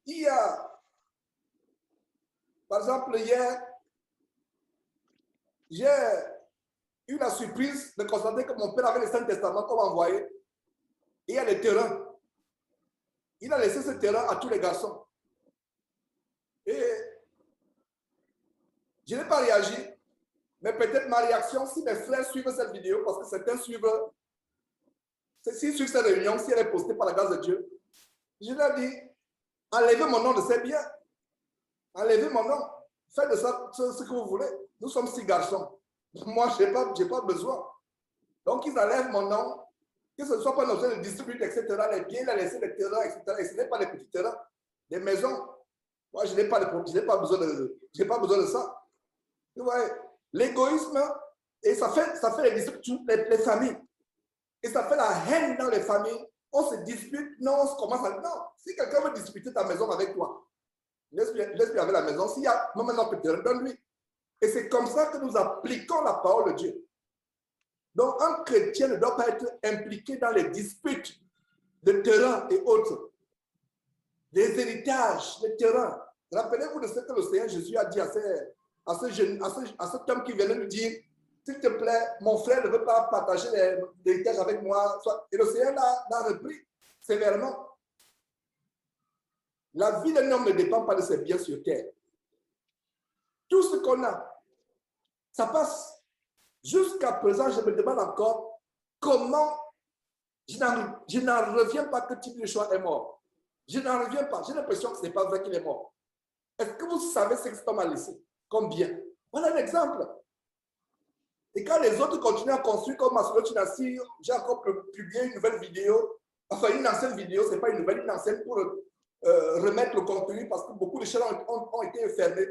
il y a, par exemple, hier, j'ai eu la surprise de constater que mon père avait le Saint-Testament comme envoyé. Et il y a les terrains. Il a laissé ce terrain à tous les garçons. Et je n'ai pas réagi, mais peut-être ma réaction, si mes frères suivent cette vidéo, parce que certains suivent, s'ils suivent cette réunion, si elle est postée par la grâce de Dieu, je leur dis, enlevez mon nom de ces biens. Enlevez mon nom. Faites de ça ce que vous voulez. Nous sommes 6 garçons. Moi, je n'ai pas besoin. Donc, ils enlèvent mon nom, que ce ne soit pas un objet de dispute, etc. Les biens, il a laissé les terrains, etc. Et ce n'est pas les petits terrains, des maisons. Moi, je n'ai pas besoin de ça. Vous voyez, l'égoïsme, et ça fait les disputes, les familles. Et ça fait la haine dans les familles. On se dispute, non, on se commence à... Non, si quelqu'un veut disputer ta maison avec toi, laisse-lui avec la maison. S'il y a même un autre terrain, donne-lui. Et c'est comme ça que nous appliquons la parole de Dieu. Donc, un chrétien ne doit pas être impliqué dans les disputes de terrain et autres. Les héritages, les terrains. Rappelez-vous de ce que le Seigneur Jésus a dit à cet homme qui venait lui dire, s'il te plaît, mon frère ne veut pas partager l'héritage avec moi. Et le Seigneur l'a repris sévèrement. La vie d'un homme ne dépend pas de ses biens sur terre. Tout ce qu'on a, ça passe. Jusqu'à présent, je me demande encore comment je n'en reviens pas que Timothée Joshua est mort. Je n'en reviens pas. J'ai l'impression que ce n'est pas vrai qu'il est mort. Est-ce que vous savez ce que cet homme a laissé comme bien? Voilà un exemple. Et quand les autres continuent à construire comme Maslow Chinassi, j'ai encore publié une nouvelle vidéo, enfin une ancienne vidéo, ce n'est pas une nouvelle, une ancienne pour remettre le contenu parce que beaucoup de chaînes ont été fermées.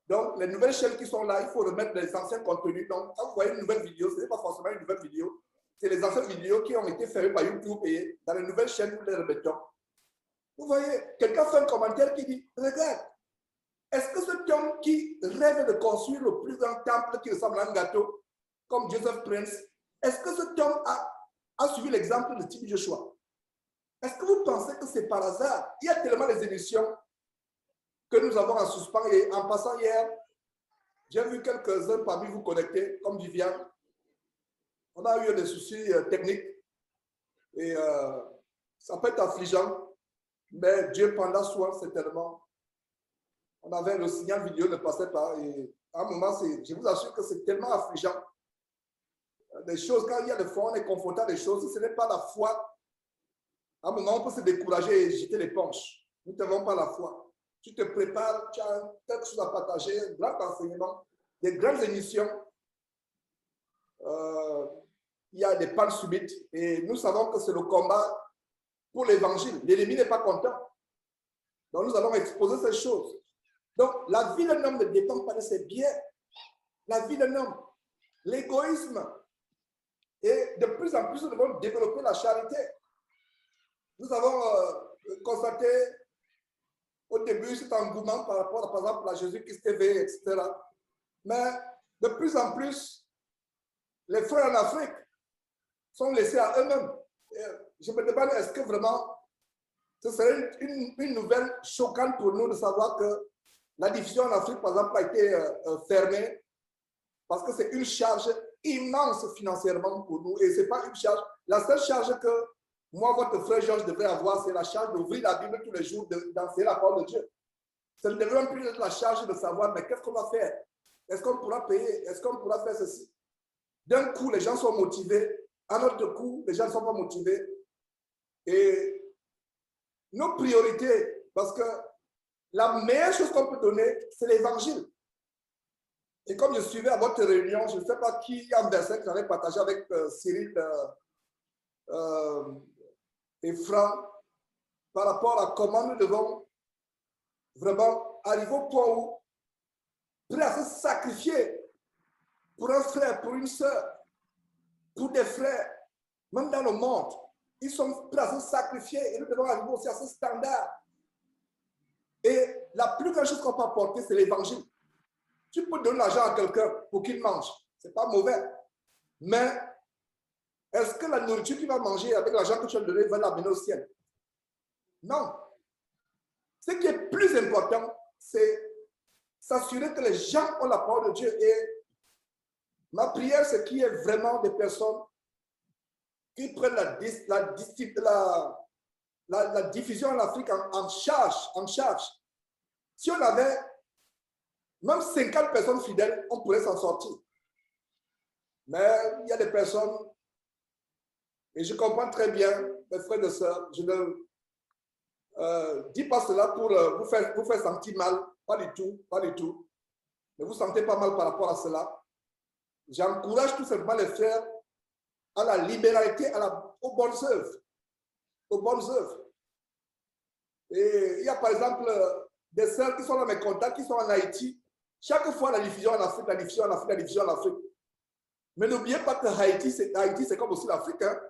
Donc, les nouvelles chaînes qui sont là, il faut remettre les anciens contenus. Donc, quand vous voyez une nouvelle vidéo, ce n'est pas forcément une nouvelle vidéo. C'est les anciennes vidéos qui ont été fermées par YouTube et dans les nouvelles chaînes, nous les remettons. Vous voyez, quelqu'un fait un commentaire qui dit, regarde, est-ce que cet homme qui rêve de construire le plus grand temple qui ressemble à un gâteau, comme Joseph Prince, est-ce que cet homme a suivi l'exemple de Timothée Joshua? Est-ce que vous pensez que c'est par hasard? Il y a tellement des émissions que nous avons en suspens. Et en passant hier, j'ai vu quelques-uns parmi vous connectés, comme Viviane. On a eu des soucis techniques et ça peut être affligeant, mais Dieu prendra soin certainement. On avait le signal vidéo ne passait pas et à un moment, je vous assure que c'est tellement affligeant. Des choses, quand il y a des fois, on est confronté à des choses, si ce n'est pas la foi, à un moment, on peut se décourager et jeter l'éponge. Nous n'avons pas la foi. Tu te prépares, tu as quelque chose à partager, un grand enseignement, des grandes émissions. Il y a des pannes subites et nous savons que c'est le combat pour l'évangile. L'ennemi n'est pas content. Donc nous allons exposer ces choses. Donc la vie d'un homme ne dépend pas de ses biens. La vie d'un homme, l'égoïsme. Et de plus en plus, nous devons développer la charité. Nous avons constaté au début cet engouement par rapport, par exemple, à Jésus-Christ TV, etc. Mais de plus en plus, les frères en Afrique sont laissés à eux-mêmes. Je me demande, est-ce que vraiment, ce serait une nouvelle choquante pour nous de savoir que la diffusion en Afrique, par exemple, a été fermée parce que c'est une charge immense financièrement pour nous et ce n'est pas une charge. La seule charge que moi, votre frère Georges devrait avoir, c'est la charge d'ouvrir la Bible tous les jours, d'enseigner la parole de Dieu. Ça ne devrait plus être la charge de savoir, mais qu'est-ce qu'on va faire? Est-ce qu'on pourra payer? Est-ce qu'on pourra faire ceci? D'un coup, les gens sont motivés. À notre coup, les gens ne sont pas motivés. Et nos priorités, parce que la meilleure chose qu'on peut donner, c'est l'évangile. Et comme je suivais à votre réunion, je ne sais pas qui a un verset que j'avais partagé avec Cyril et Franck par rapport à comment nous devons vraiment arriver au point où, prêt à se sacrifier pour un frère, pour une sœur, pour des frères, même dans le monde, ils sont prêts à se sacrifier et nous devons arriver aussi à ce standard. Et la plus grande chose qu'on peut apporter, c'est l'évangile. Tu peux donner l'argent à quelqu'un pour qu'il mange, ce n'est pas mauvais. Mais est-ce que la nourriture qu'il va manger avec l'argent que tu as donné va l'amener au ciel? Non. Ce qui est plus important, c'est s'assurer que les gens ont la parole de Dieu. Et ma prière, c'est qu'il y ait vraiment des personnes qui prennent la diffusion en Afrique en charge. Si on avait même 50 personnes fidèles, on pourrait s'en sortir. Mais il y a des personnes, et je comprends très bien, mes frères et sœurs, je ne dis pas cela pour vous faire sentir mal, pas du tout, pas du tout. Ne vous sentez pas mal par rapport à cela. J'encourage tout simplement les frères à la libéralité, aux bonnes œuvres. Aux bonnes œuvres. Et il y a par exemple des sœurs qui sont dans mes contacts, qui sont en Haïti. Chaque fois, la diffusion en Afrique, la diffusion en Afrique, la diffusion en Afrique. Mais n'oubliez pas que Haïti, c'est comme aussi l'Afrique. Hein?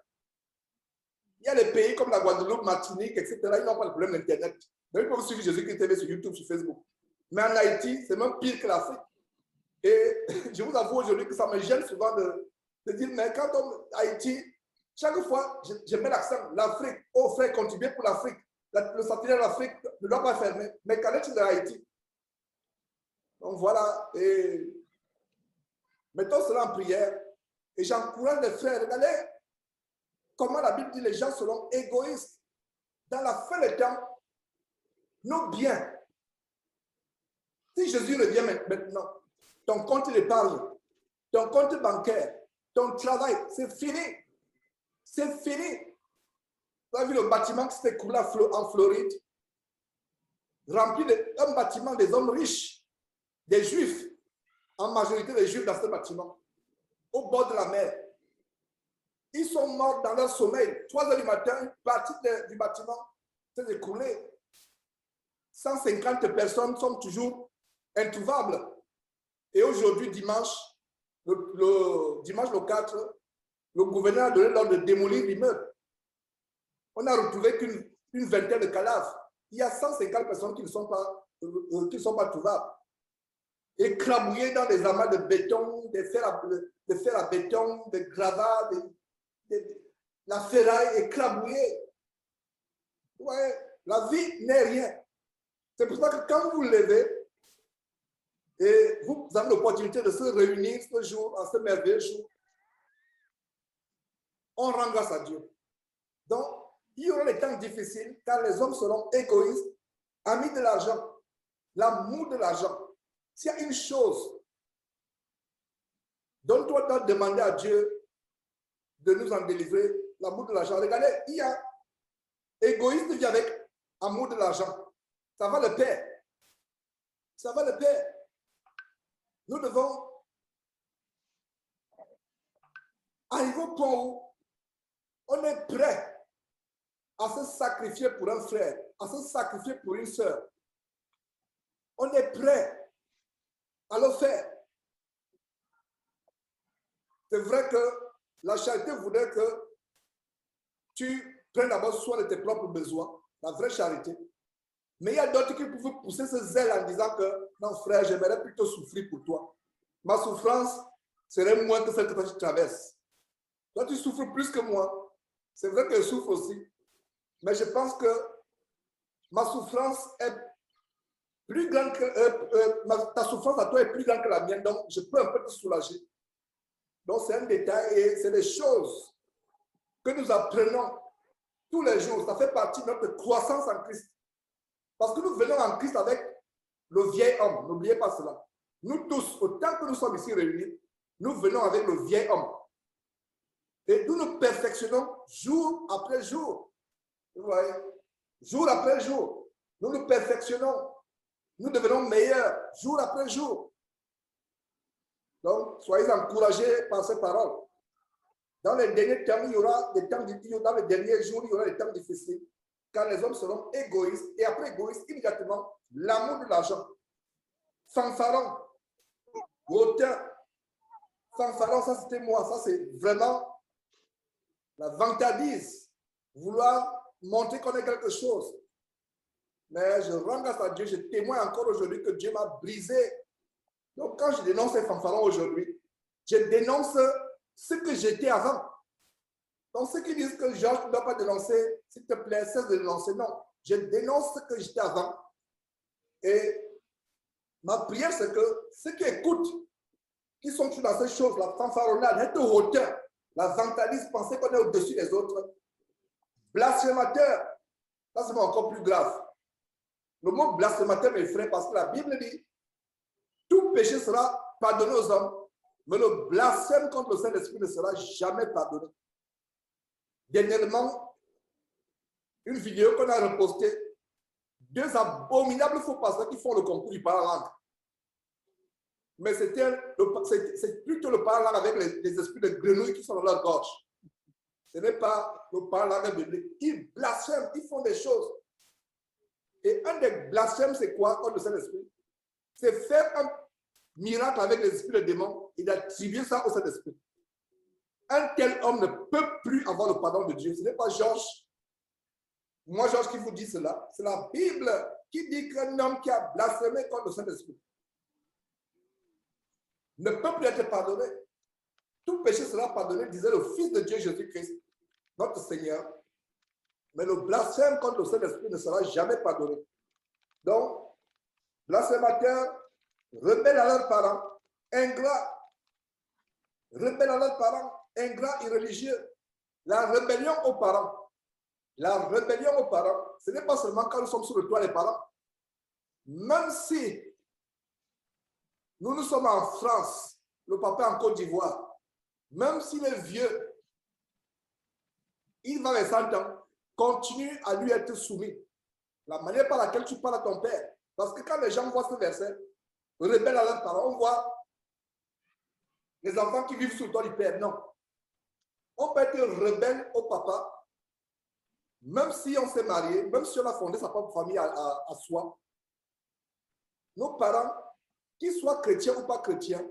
Il y a des pays comme la Guadeloupe, Martinique, etc. Ils n'ont pas de problème d'Internet. Ils peuvent suivre Jésus-Christ TV sur YouTube, sur Facebook. Mais en Haïti, c'est même pire que l'Afrique. Et je vous avoue aujourd'hui que ça me gêne souvent de dire, mais quand on Haïti, chaque fois, je mets l'accent, l'Afrique, oh frère, contribuer pour l'Afrique. Le satellite de l'Afrique ne doit pas fermer. Mais qu'en est-il de Haïti? Donc voilà, et mettons cela en prière. Et j'encourage les frères, regardez comment la Bible dit les gens seront égoïstes. Dans la fin des temps, nos biens. Si Jésus revient maintenant, ton compte d'épargne, ton compte bancaire, ton travail, c'est fini. C'est fini. Vous avez vu le bâtiment qui s'est écoulé en Floride, rempli d'un bâtiment des hommes riches, des Juifs, en majorité des Juifs dans ce bâtiment, au bord de la mer. Ils sont morts dans leur sommeil. 3 heures du matin, une partie du bâtiment s'est écoulée. 150 personnes sont toujours introuvables. Et aujourd'hui, dimanche, dimanche le 4, le gouverneur a donné l'ordre de démolir l'immeuble. On a retrouvé qu'une vingtaine de cadavres. Il y a 150 personnes qui ne sont pas trouvables. Écrabouillées dans des amas de béton, de fer à béton, de gravats, la ferraille écrabouillée. Ouais, la vie n'est rien. C'est pour ça que quand vous vous levez et vous avez l'opportunité de se réunir ce jour, en ce merveilleux jour, on rend grâce à Dieu. Donc, il y aura des temps difficiles car les hommes seront égoïstes, amis de l'argent, l'amour de l'argent. S'il y a une chose dont toi dois demander à Dieu de nous en délivrer, l'amour de l'argent. Regardez, il y a égoïste vient avec amour de l'argent. Ça va le pair. Ça va le pair. Nous devons arriver au point où on est prêt à se sacrifier pour un frère, à se sacrifier pour une sœur. On est prêt à le faire. C'est vrai que la charité voudrait que tu prennes d'abord soin de tes propres besoins, la vraie charité. Mais il y a d'autres qui peuvent pousser ce zèle en disant que non, frère, j'aimerais plutôt souffrir pour toi. Ma souffrance serait moins que celle que toi tu traverses. Toi, tu souffres plus que moi. C'est vrai que je souffre aussi. Mais je pense que ma souffrance est plus grande que ta souffrance à toi est plus grande que la mienne. Donc, je peux un peu te soulager. Donc, c'est un détail et c'est des choses que nous apprenons tous les jours. Ça fait partie de notre croissance en Christ. Parce que nous venons en Christ avec le vieil homme. N'oubliez pas cela. Nous tous, autant que nous sommes ici réunis, nous venons avec le vieil homme. Et nous nous perfectionnons jour après jour. Vous voyez? Jour après jour. Nous nous perfectionnons. Nous devenons meilleurs jour après jour. Donc, soyez encouragés par ces paroles. Dans les derniers temps, il y aura des temps difficiles. Dans les derniers jours, il y aura des temps difficiles. Car les hommes seront égoïstes. Et après égoïstes, immédiatement, l'amour de l'argent. Fanfaron. Hautain. Fanfaron, ça c'était moi. Ça c'est vraiment la vantardise. Vouloir montrer qu'on est quelque chose. Mais je rends grâce à Dieu. Je témoigne encore aujourd'hui que Dieu m'a brisé. Donc quand je dénonce ces fanfarons aujourd'hui, je dénonce ce que j'étais avant. Donc ceux qui disent que Georges ne doit pas dénoncer, s'il te plaît, cesse de dénoncer. Non, je dénonce ce que j'étais avant. Et ma prière, c'est que ceux qui écoutent, qui sont toujours dans ces choses, la fanfaronnade, être hauteur, la vantardise, penser qu'on est au-dessus des autres, blasphémateur, ça c'est encore plus grave. Le mot blasphémateur m'effraie parce que la Bible dit tout péché sera pardonné aux hommes, mais le blasphème contre le Saint-Esprit ne sera jamais pardonné. Dernièrement, une vidéo qu'on a repostée, deux abominables faux pasteurs qui font le concours du parlant. Mais c'est plutôt le parlant avec les esprits de grenouilles qui sont dans leur gorge. Ce n'est pas le parlant biblique. Ils blasphèment, ils font des choses. Et un des blasphèmes, c'est quoi contre le Saint-Esprit? C'est faire un miracle avec les esprits de démons et d'attribuer ça au Saint-Esprit. Un tel homme ne peut plus avoir le pardon de Dieu. Ce n'est pas Georges. Moi, Georges, qui vous dit cela. C'est la Bible qui dit qu'un homme qui a blasphémé contre le Saint-Esprit ne peut plus être pardonné. Tout péché sera pardonné, disait le Fils de Dieu Jésus-Christ, notre Seigneur. Mais le blasphème contre le Saint-Esprit ne sera jamais pardonné. Donc, blasphémateurs, rebelles à leurs parents, ingrats, rebelles à leurs parents, ingrats et religieux. La rébellion aux parents. La rébellion aux parents, ce n'est pas seulement quand nous sommes sur le toit des parents. Même si nous sommes en France, le papa en Côte d'Ivoire, même s'il est vieux, il va les 100 ans, continue à lui être soumis. La manière par laquelle tu parles à ton père. Parce que quand les gens voient ce verset, rebelles à leurs parents, on voit les enfants qui vivent sous le toit du père. Non. On peut être rebelle au papa, même si on s'est marié, même si on a fondé sa propre famille à soi. Nos parents, qu'ils soient chrétiens ou pas chrétiens,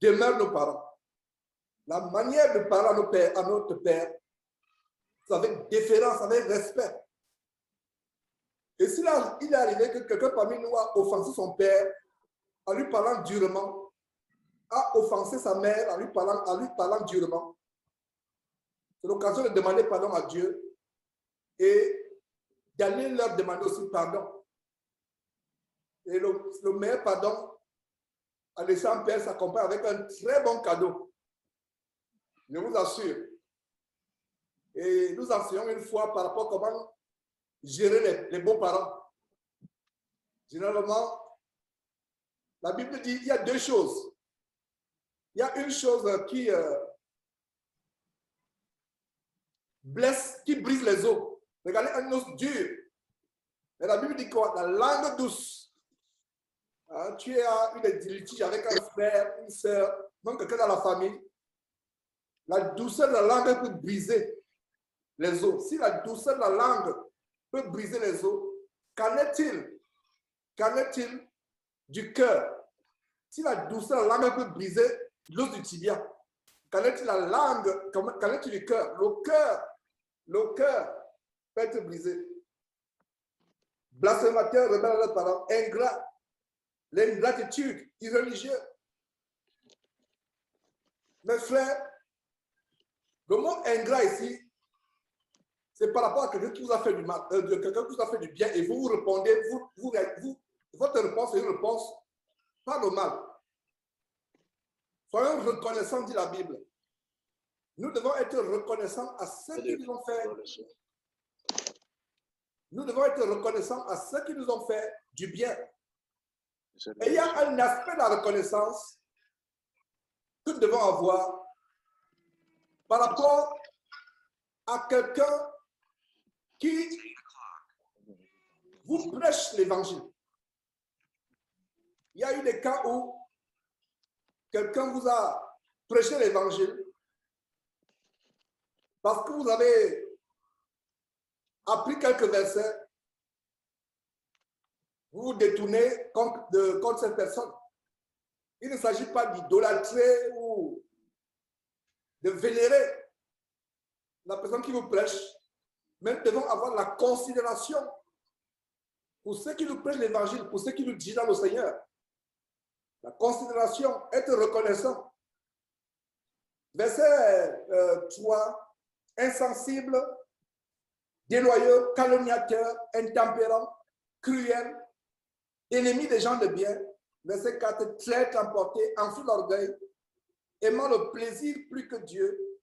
demeurent nos parents. La manière de parler à notre père, c'est avec déférence, avec respect. Et s'il est arrivé que quelqu'un parmi nous a offensé son père en lui parlant durement, a offensé sa mère en lui parlant durement, c'est l'occasion de demander pardon à Dieu et d'aller leur demander aussi pardon. Et le meilleur pardon à laisser un père s'accompagne avec un très bon cadeau. Je vous assure. Et nous enseignons une fois par rapport à comment gérer les beaux-parents. Généralement, la Bible dit qu'il y a deux choses. Il y a une chose qui blesse, qui brise les os. Regardez un os dur. Mais la Bible dit quoi? La langue douce. Hein, tu as une litige avec un frère, une soeur, même quelqu'un dans la famille. La douceur de la langue peut briser les os. Si la douceur de la langue peut briser les os, qu'en est-il? Qu'en est-il du cœur? Si la douceur de la langue peut briser l'os du tibia, qu'en est-il de la langue? Qu'en est-il du cœur? Le cœur peut être brisé. Blasphémateur, rebelle à leurs parents, ingrat, l'ingratitude, irreligieux. Mes frères, le mot ingrat ici, c'est par rapport à quelqu'un qui vous a fait du mal, quelqu'un qui vous a fait du bien, et vous répondez, votre réponse est une réponse pas normale. Soyons reconnaissants, dit la Bible. Nous devons être reconnaissants à ceux qui nous ont fait. Nous devons être reconnaissants à ceux qui nous ont fait du bien. Et il y a un aspect de la reconnaissance que nous devons avoir par rapport à quelqu'un qui vous prêche l'évangile. Il y a eu des cas où quelqu'un vous a prêché l'évangile parce que vous avez appris quelques versets, vous vous détournez contre cette personne. Il ne s'agit pas d'idolâtrer ou de vénérer la personne qui vous prêche, mais nous devons avoir la considération pour ceux qui nous prêchent l'évangile, pour ceux qui nous disent dans le Seigneur. La considération, être reconnaissant. Verset 3, insensible, déloyaux, calomniateurs, intempérants, cruels, ennemis des gens de bien. Verset 4, traître, emporté, enfui l'orgueil, aimant le plaisir plus que Dieu,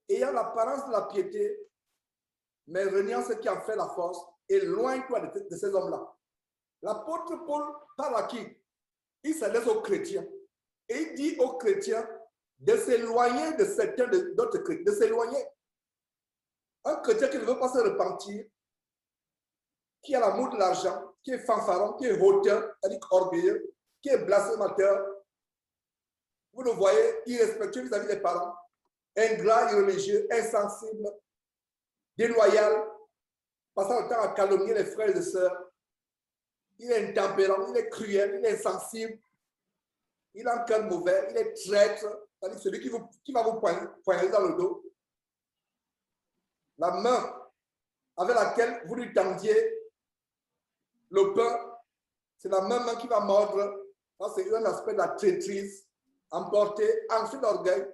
ayant l'apparence de la piété, mais reniant ce qui en fait la force, éloigne-toi de ces hommes-là. L'apôtre Paul parle à qui? Il s'adresse aux chrétiens. Et il dit aux chrétiens de s'éloigner de certains d'autres chrétiens, de s'éloigner. Un chrétien qui ne veut pas se repentir, qui a l'amour de l'argent, qui est fanfaron, qui est hauteur, c'est-à-dire orgueilleux, qui est blasphémateur, vous le voyez, irrespectueux vis-à-vis des parents, ingrat, irreligieux, insensible, déloyal, passant le temps à calomnier les frères et les sœurs. Il est intempérant, il est cruel, il est insensible, il a un cœur mauvais, il est traître, c'est-à-dire celui qui va vous poignarder dans le dos. La main avec laquelle vous lui tendiez le pain, c'est la même main qui va mordre. C'est un aspect de la traîtrise, emporté, enfui d'orgueil.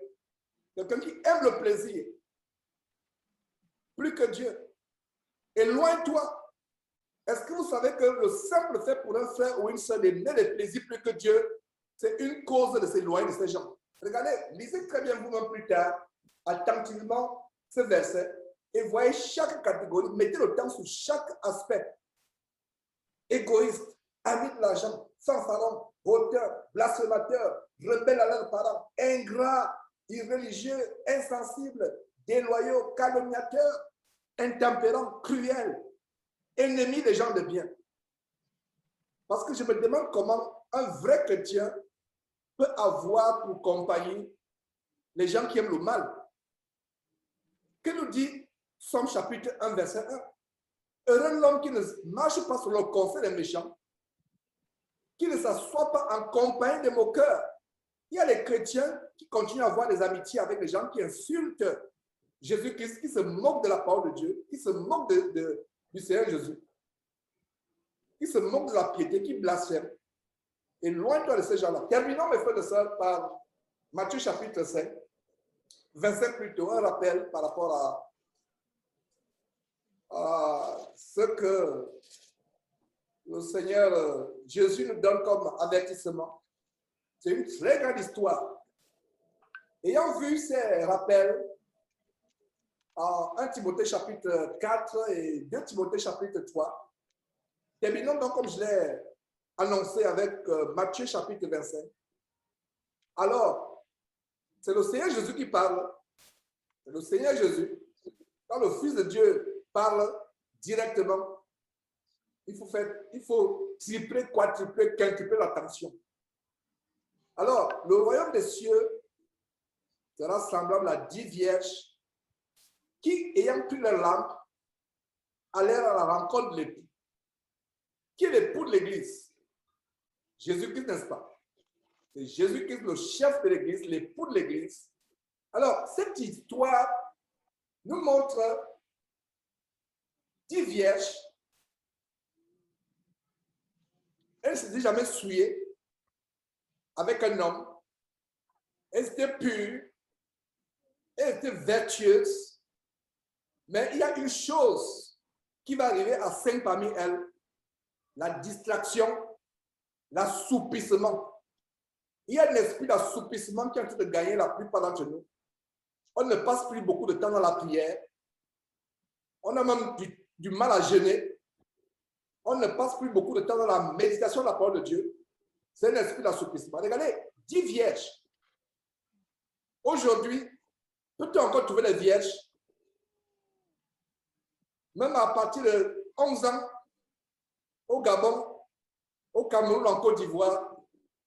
Quelqu'un qui aime le plaisir plus que Dieu. Éloigne-toi. Est-ce que vous savez que le simple fait pour un frère ou une sœur d'aimer les plaisirs plus que Dieu, c'est une cause de s'éloigner de ces gens? Regardez, lisez très bien vous-même plus tard, attentivement, ce verset, et voyez chaque catégorie, mettez le temps sur chaque aspect. Égoïste, ami de l'argent, fanfaron, hauteur, blasphémateur, rebelle à leurs parents, ingrat, irreligieux, insensible, déloyaux, calomniateur, intempérant, cruel, ennemi des gens de bien. Parce que je me demande comment un vrai chrétien peut avoir pour compagnie les gens qui aiment le mal. Que nous dit Somme chapitre 1, verset 1? Heureux l'homme qui ne marche pas sur le conseil des méchants, qui ne s'assoit pas en compagnie des moqueurs. Il y a les chrétiens qui continuent à avoir des amitiés avec les gens qui insultent Jésus-Christ, qui se moquent de la parole de Dieu, qui se moquent du Seigneur Jésus, qui se moquent de la piété, qui blasphèment. Éloigne-toi de ces gens-là. Terminons, mes frères et sœurs, par Matthieu chapitre 5, verset plutôt, un rappel par rapport à ce que le Seigneur Jésus nous donne comme avertissement. C'est une très grande histoire. Ayant vu ces rappels, en 1 Timothée chapitre 4 et 2 Timothée chapitre 3. Terminons donc comme je l'ai annoncé avec Matthieu chapitre 25. Alors, c'est le Seigneur Jésus qui parle. C'est le Seigneur Jésus. Quand le Fils de Dieu parle directement, il faut tripler, quadrupler, quintupler l'attention. Alors, le royaume des cieux sera semblable à 10 vierges qui, ayant pris leur lampe, allèrent à la rencontre de l'époux. Qui est l'époux de l'Église? Jésus-Christ, n'est-ce pas? C'est Jésus-Christ, le chef de l'Église, l'époux de l'Église. Alors, cette histoire nous montre 10 vierges. Elles ne s'étaient jamais souillées avec un homme. Elles étaient pures. Elles étaient vertueuses. Mais il y a une chose qui va arriver à 5 parmi elles. La distraction, l'assoupissement. Il y a un esprit d'assoupissement qui est en train de gagner la plupart d'entre nous. On ne passe plus beaucoup de temps dans la prière. On a même du mal à jeûner. On ne passe plus beaucoup de temps dans la méditation de la parole de Dieu. C'est un esprit d'assoupissement. Regardez, 10 vierges. Aujourd'hui, peut-on encore trouver les vierges? Même à partir de 11 ans, au Gabon, au Cameroun, en Côte d'Ivoire,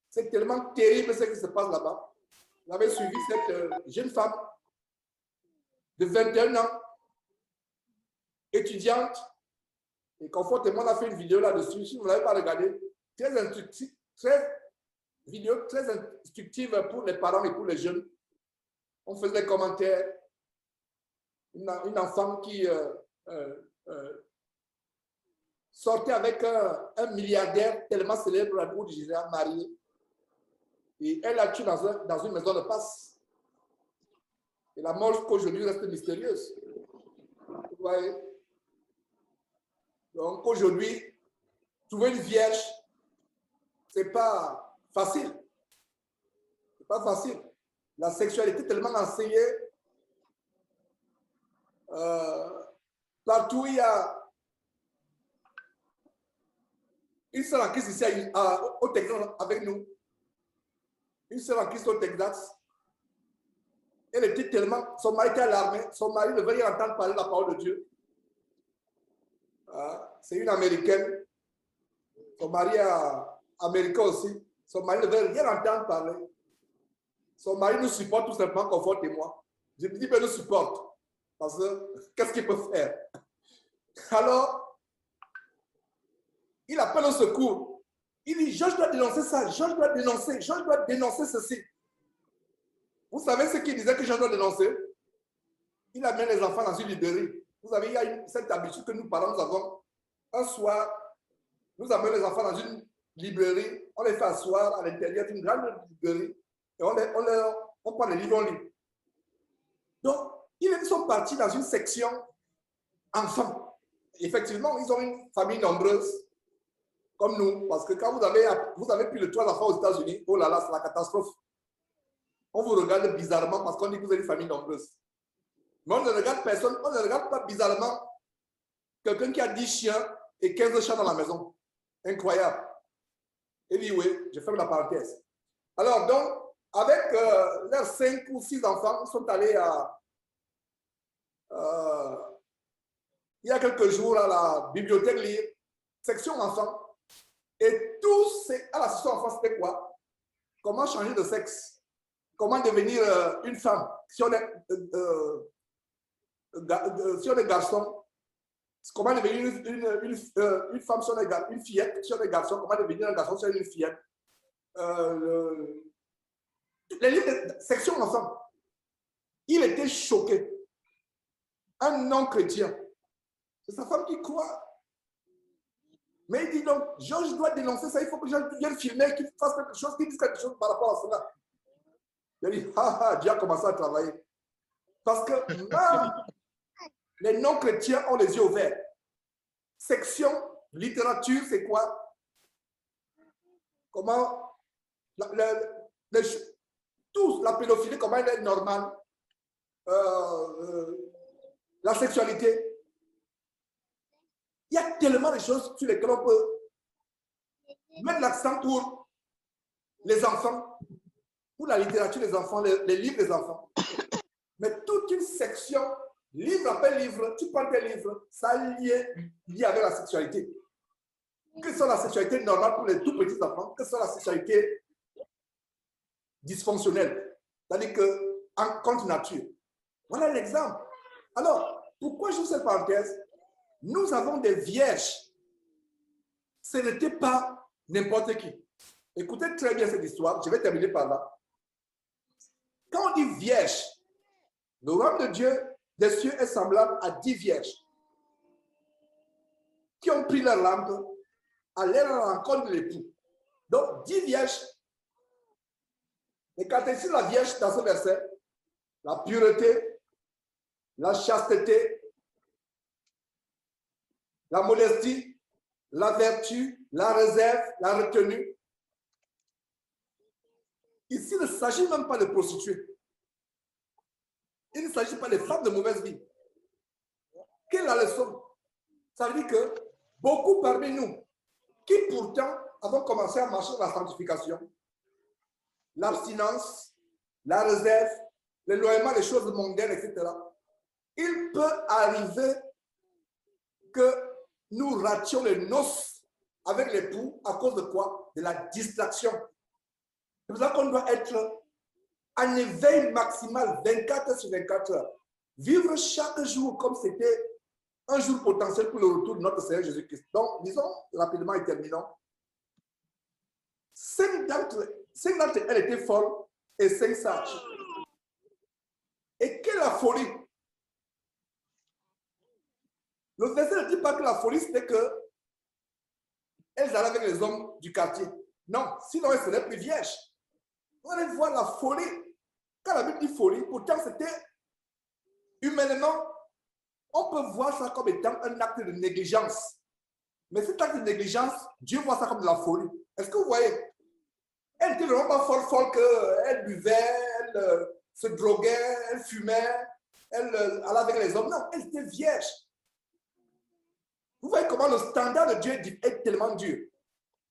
c'est tellement terrible ce qui se passe là-bas. Vous avez suivi cette jeune femme de 21 ans, étudiante, et confortément, on a fait une vidéo là-dessus. Si vous ne l'avez pas regardé, très instructive pour les parents et pour les jeunes. On faisait des commentaires. Une enfant qui sortait avec un milliardaire tellement célèbre à bout du Général marié. Et elle l'a tué dans une maison de passe. Et la mort qu'aujourd'hui reste mystérieuse. Vous voyez? Donc aujourd'hui, trouver une vierge, ce n'est pas facile. Ce n'est pas facile. La sexualité est tellement enseignée. Partout, il y a une sœur en Christ ici au Texas avec nous. Une sœur en Christ au Texas. Elle était tellement... Son mari était à l'armée. Son mari ne veut rien entendre parler de la parole de Dieu. C'est une Américaine. Son mari est américain aussi. Son mari ne veut rien entendre parler. Son mari nous supporte tout simplement, confortez-moi. Je me dis, ben, nous supporte. Parce que, qu'est-ce qu'il peut faire? Alors, il appelle au secours. Il dit, je dois dénoncer ça, je dois dénoncer ceci. Vous savez ce qu'il disait que je dois dénoncer? Il amène les enfants dans une librairie. Vous savez, il y a cette habitude que nous, parents, nous avons. Un soir, nous amenons les enfants dans une librairie, on les fait asseoir à l'intérieur d'une grande librairie et on prend les livres, on lit. Donc, ils sont partis dans une section enfants. Effectivement, ils ont une famille nombreuse, comme nous, parce que quand vous avez plus de 3 enfants aux États-Unis, oh là là, c'est la catastrophe. On vous regarde bizarrement parce qu'on dit que vous avez une famille nombreuse. Mais on ne regarde personne, on ne regarde pas bizarrement quelqu'un qui a 10 chiens et 15 chats dans la maison. Incroyable. Et dit oui, je ferme la parenthèse. Alors donc, avec leurs 5 ou 6 enfants, ils sont allés il y a quelques jours à la bibliothèque lire, section enfants. Et tous à la section enfants, c'était quoi? Comment changer de sexe? Comment devenir une femme? Si on est garçon, comment devenir une femme si on est une fillette? Si on est garçon, comment devenir un garçon si on est une fillette? Les livres de section enfants. Il était choqué. Un non-chrétien. C'est sa femme qui croit. Mais il dit donc, je dois dénoncer ça, il faut que je vienne filmer, qu'il fasse quelque chose, qu'il dise quelque chose par rapport à cela. Il dit, Dieu a commencé à travailler. Parce que même les non-chrétiens ont les yeux ouverts. Section, littérature, c'est quoi? Comment, tous, la pédophilie, comment elle est normale? la sexualité. Il y a tellement de choses sur lesquelles on peut mettre l'accent pour les enfants, pour la littérature des enfants, les livres des enfants. Mais toute une section, livre après livre, tu prends tes livres, ça lié avec la sexualité. Que ce soit la sexualité normale pour les tout petits enfants, que ce soit la sexualité dysfonctionnelle, c'est-à-dire qu'en contre nature. Voilà l'exemple. Alors, pourquoi je fais cette parenthèse? Nous avons des vierges. Ce n'était pas n'importe qui. Écoutez très bien cette histoire. Je vais terminer par là. Quand on dit vierge, le royaume de Dieu des cieux est semblable à 10 vierges qui ont pris leur lampe, aller à la rencontre de l'époux. Donc, 10 vierges. Et quand on dit la vierge dans ce verset, la pureté, la chasteté, la modestie, la vertu, la réserve, la retenue. Ici, il ne s'agit même pas de prostituées. Il ne s'agit pas de femmes de mauvaise vie. Quelle est la leçon? Ça veut dire que beaucoup parmi nous, qui pourtant avons commencé à marcher dans la sanctification, l'abstinence, la réserve, l'éloignement des choses mondaines, etc., il peut arriver que nous rations les noces avec l'époux à cause de quoi? De la distraction. C'est pour ça qu'on doit être en éveil maximal 24 heures sur 24 heures. Vivre chaque jour comme c'était un jour potentiel pour le retour de notre Seigneur Jésus-Christ. Donc, disons rapidement et terminons. 5 d'entre elles étaient folles et 5 sages. Et quelle est la folie? Le verset ne dit pas que la folie, c'était que elles allaient avec les hommes du quartier. Non, sinon elles seraient plus vierges. On allait voir la folie. Quand la Bible dit folie, pourtant c'était humainement, on peut voir ça comme étant un acte de négligence. Mais cet acte de négligence, Dieu voit ça comme de la folie. Est-ce que vous voyez? Elle n'était vraiment pas folle qu'elle buvait, elle se droguait, elle fumait, elle allait avec les hommes. Non, elle était vierge. Vous voyez comment le standard de Dieu est tellement dur.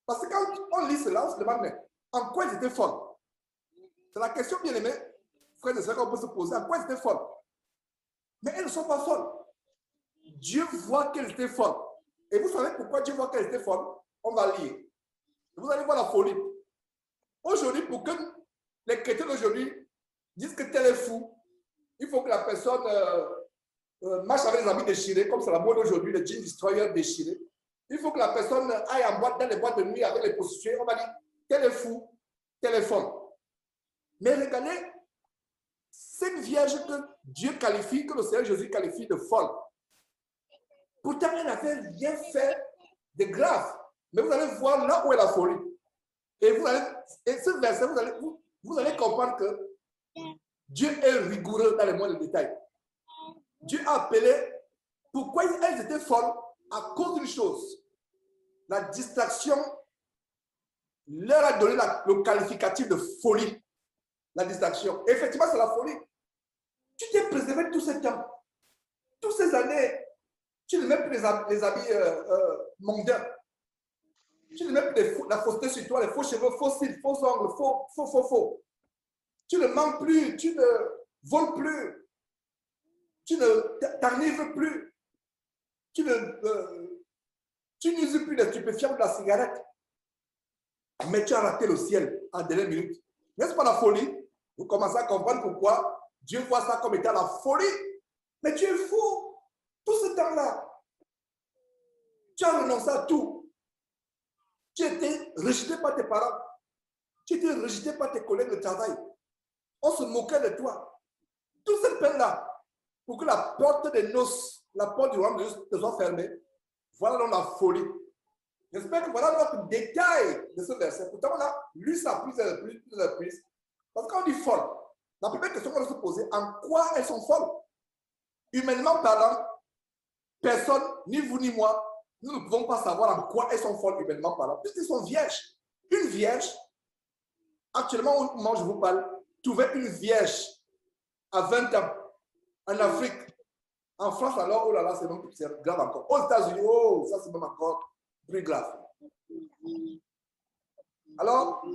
Parce que quand on lit cela, on se demande, mais en quoi ils étaient folles? C'est la question bien aimée, frères et sœurs, qu'on peut se poser. En quoi ils étaient folles? Mais elles ne sont pas folles. Dieu voit qu'elles étaient folles. Et vous savez pourquoi Dieu voit qu'elles étaient folles? On va lire. Vous allez voir la folie. Aujourd'hui, pour que les chrétiens d'aujourd'hui disent que tel est fou, il faut que la personne marche avec les habits déchirés, comme c'est la mode aujourd'hui, les jeans destroyers déchirés. Il faut que la personne aille en boîte, dans les boîtes de nuit avec les prostituées. On va dire, tel est fou, tel est folle. Mais regardez, cette vierge que Dieu qualifie, que le Seigneur Jésus qualifie de folle. Pourtant, elle n'avait rien fait de grave. Mais vous allez voir là où est la folie. Et ce verset, vous allez comprendre que Dieu est rigoureux dans les moindres détails. Dieu a appelé, pourquoi elles étaient folles? À cause d'une chose. La distraction leur a donné le qualificatif de folie. La distraction. Et effectivement, c'est la folie. Tu t'es préservé tout ce temps. Toutes ces années, tu ne mets plus les habits mondains. Tu ne mets plus la fausseté sur toi, les faux cheveux, faux cils, faux ongles, faux. Tu ne mens plus, tu ne voles plus. Tu ne t'enivres plus. Tu n'uses plus de stupéfiants de la cigarette. Mais tu as raté le ciel en dernière minute. N'est-ce pas la folie? Vous commencez à comprendre pourquoi Dieu voit ça comme étant la folie. Mais tu es fou. Tout ce temps-là, tu as renoncé à tout. Tu étais rejeté par tes parents. Tu étais rejeté par tes collègues de travail. On se moquait de toi. Toute cette peine-là, pour que la porte des noces, la porte du royaume de Dieu soit fermée, voilà donc la folie. J'espère que voilà notre détail de ce verset. Pourtant, on a lu ça plusieurs reprises. Parce qu'on dit folle, la première question qu'on doit se poser, en quoi elles sont folles? Humainement parlant, personne, ni vous ni moi, nous ne pouvons pas savoir en quoi elles sont folles humainement parlant, puisqu'elles sont vierges. Une vierge, actuellement au moment où je vous parle, trouvait une vierge à 20 ans en Afrique. En France, alors, oh là là, c'est grave encore. Aux États-Unis, oh, ça c'est même encore plus grave. Alors,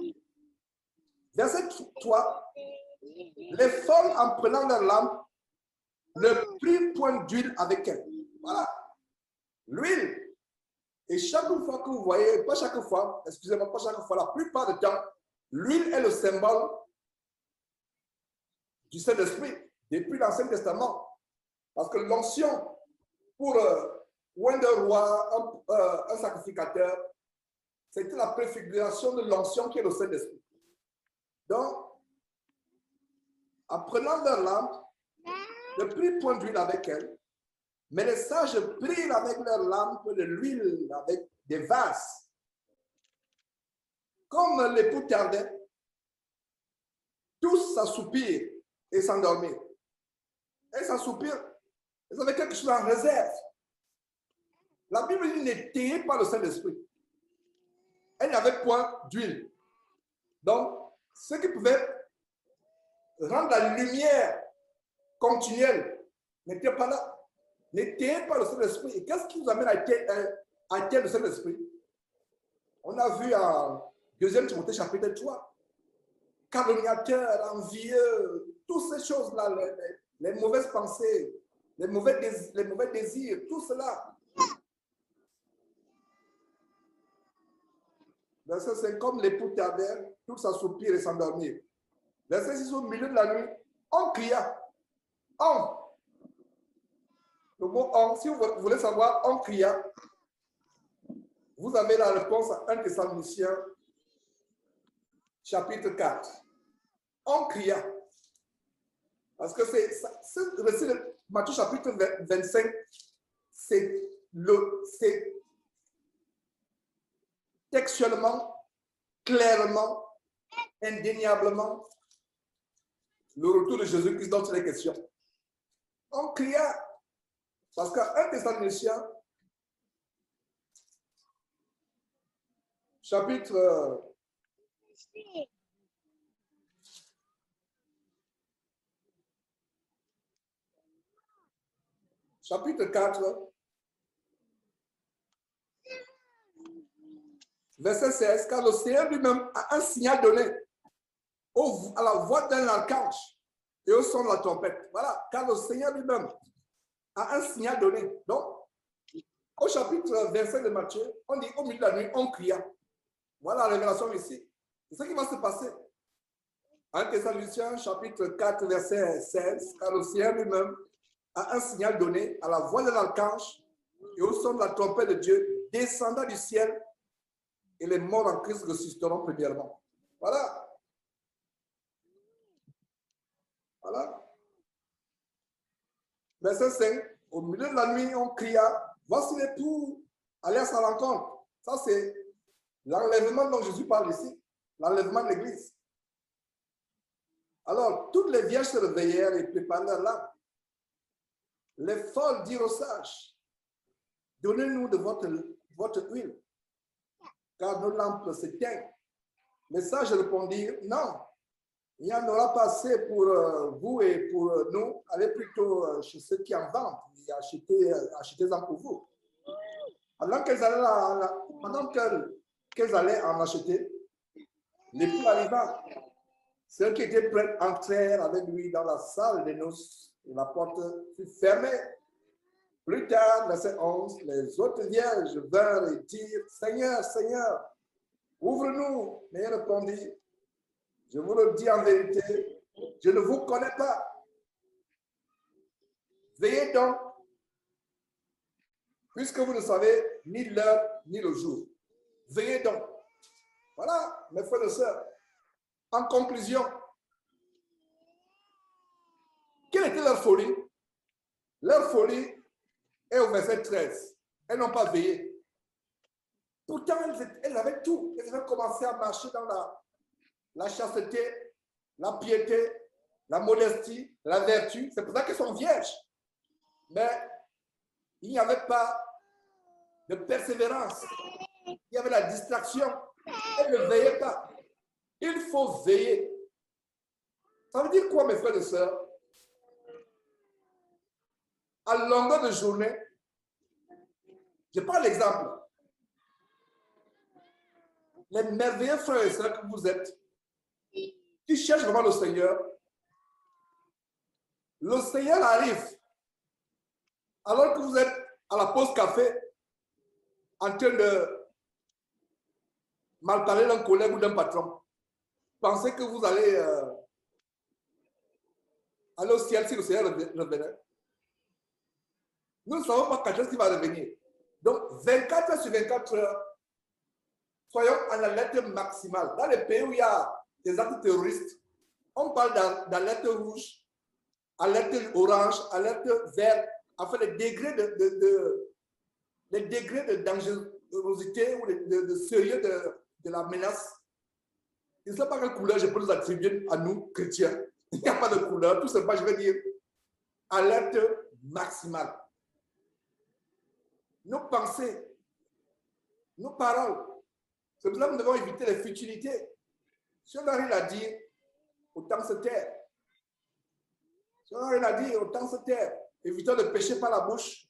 verset 3, les folles en prenant leur lampe ne prirent point d'huile avec elle. Voilà. L'huile. Et chaque fois que vous voyez, pas chaque fois, excusez-moi, pas chaque fois, la plupart du temps, l'huile est le symbole du Saint-Esprit depuis l'Ancien Testament. Parce que l'onction pour un roi, un sacrificateur, c'était la préfiguration de l'onction qui est le Saint-Esprit. Donc, en prenant leur lampe, ne prirent point d'huile avec elle, mais les sages prirent avec leur lampe de l'huile avec des vases. Comme l'époux tardait, tous s'assoupirent et s'endormirent. Et s'assoupirent, ils avaient quelque chose en réserve. La Bible dit n'étayez pas le Saint-Esprit. Elle n'avait point d'huile. Donc, ce qui pouvait rendre la lumière continuelle n'était pas là. N'étayez pas le Saint-Esprit. Et qu'est-ce qui vous amène à éteindre le Saint-Esprit? On a vu en 2 Timothée chapitre 3, calomniateur, envieux, toutes ces choses-là, les mauvaises pensées, les mauvais désirs, tout cela. Verset 5, comme l'époux tardait, tous s'assoupirent et s'endormirent. Verset 6, au milieu de la nuit, on cria. On. Le mot on, si vous voulez savoir, on cria. Vous avez la réponse à 1 Thessaloniciens, chapitre 4. On cria. Parce que ce récit de Matthieu, chapitre 25, c'est textuellement, clairement, indéniablement, le retour de Jésus-Christ dont il est question. On cria. Parce qu'un Thessaloniciens, chapitre 4, verset 16, car le Seigneur lui-même a un signal donné à la voix d'un archange et au son de la trompette. Voilà, car le Seigneur lui-même a un signal donné. Donc, au chapitre 25 de Matthieu, on dit au milieu de la nuit, on cria. Voilà la révélation ici. C'est ce qui va se passer. 1 Thessaloniciens, chapitre 4, verset 16, car le Seigneur lui-même a un signal donné à la voix de l'archange et au son de la trompette de Dieu, descendant du ciel, et les morts en Christ ressusciteront premièrement. Voilà. Voilà. Verset 5, au milieu de la nuit, on cria, voici l'époux, allez à sa rencontre. Ça, c'est l'enlèvement dont Jésus parle ici, l'enlèvement de l'Église. Alors, toutes les vierges se réveillèrent et préparèrent leur lampe. Les folles dirent aux sages, donnez-nous de votre huile, car nos lampes s'éteignent. Les sages répondirent, non, il n'y en aura pas assez pour vous et pour nous. Allez plutôt chez ceux qui en vendent et achetez-en pour vous. Pendant qu'elles allaient en acheter, l'époux arriva. Ceux qui étaient prêts entrèrent avec lui dans la salle des noces et la porte fut fermée. Plus tard, verset 11, les autres vierges vinrent et dirent, Seigneur, Seigneur, ouvre-nous. Mais il répondit, je vous le dis en vérité, je ne vous connais pas. Veillez donc, puisque vous ne savez ni l'heure ni le jour. Veillez donc. Voilà, mes frères et sœurs. En conclusion, quelle était leur folie? Leur folie est au verset 13. Elles n'ont pas veillé. Pourtant, elles avaient tout. Elles avaient commencé à marcher dans la chasteté, la piété, la modestie, la vertu. C'est pour ça qu'elles sont vierges. Mais il n'y avait pas de persévérance. Il y avait la distraction. Elles ne veillaient pas. Il faut veiller. Ça veut dire quoi, mes frères et sœurs? à longueur de journée, je prends l'exemple. Les merveilleux frères et sœurs que vous êtes, qui cherchent vraiment le Seigneur arrive alors que vous êtes à la pause café en train de mal parler d'un collègue ou d'un patron. Pensez que vous allez aller au ciel si le Seigneur revenait. Nous ne savons pas quand est-ce qu'il va revenir. Donc, 24 heures sur 24 heures, soyons en alerte maximale. Dans les pays où il y a des actes terroristes, on parle d'alerte rouge, alerte orange, alerte vert, enfin les degrés de dangerosité ou de sérieux de la menace. Je ne sais pas quelle couleur je peux nous attribuer à nous, chrétiens. Il n'y a pas de couleur, tout simplement, je vais dire alerte maximale. Nos pensées, nos paroles, c'est pour ça que nous devons éviter les futilités. Si on n'a rien à dire, autant se taire. Si on n'a rien à dire, autant se taire. Évitons de pécher par la bouche,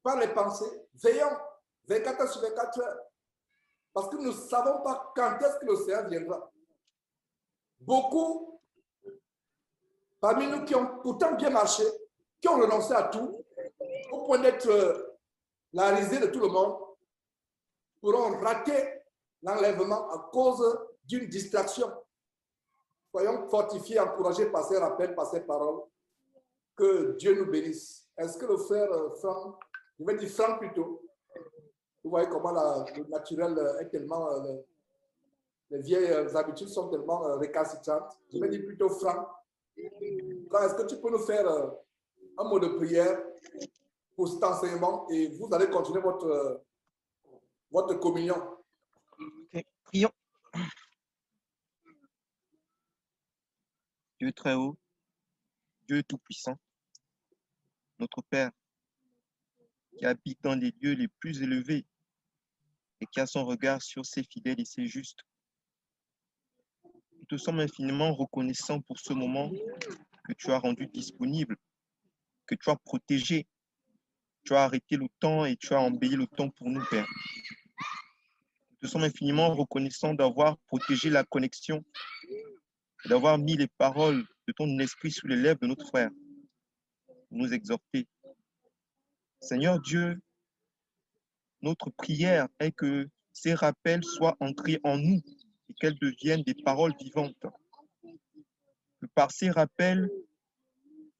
par les pensées. Veillons 24 heures sur 24 heures. Parce que nous ne savons pas quand est-ce que le Seigneur viendra. Beaucoup, parmi nous qui ont pourtant bien marché, qui ont renoncé à tout, au point d'être la risée de tout le monde, pourront rater l'enlèvement à cause d'une distraction. Soyons fortifiés, encouragés par ces rappels, par ces paroles. Que Dieu nous bénisse. Est-ce que le frère Franck, je vais dire Franck plutôt, vous voyez comment le naturel est tellement, les vieilles habitudes sont tellement récalcitrantes. Je vais dire plutôt Franck. Franck, est-ce que tu peux nous faire un mot de prière pour cet enseignement et vous allez continuer votre communion. Ok, prions. Dieu très haut, Dieu tout-puissant, notre Père, qui habite dans les lieux les plus élevés et qui a son regard sur ses fidèles et ses justes. Nous te sommes infiniment reconnaissants pour ce moment que tu as rendu disponible, que tu as protégé. Tu as arrêté le temps et tu as embelli le temps pour nous, Père. Nous te sommes infiniment reconnaissants d'avoir protégé la connexion, d'avoir mis les paroles de ton esprit sous les lèvres de notre frère, pour nous exhorter. Seigneur Dieu, notre prière est que ces rappels soient entrés en nous et qu'elles deviennent des paroles vivantes. Que par ces rappels,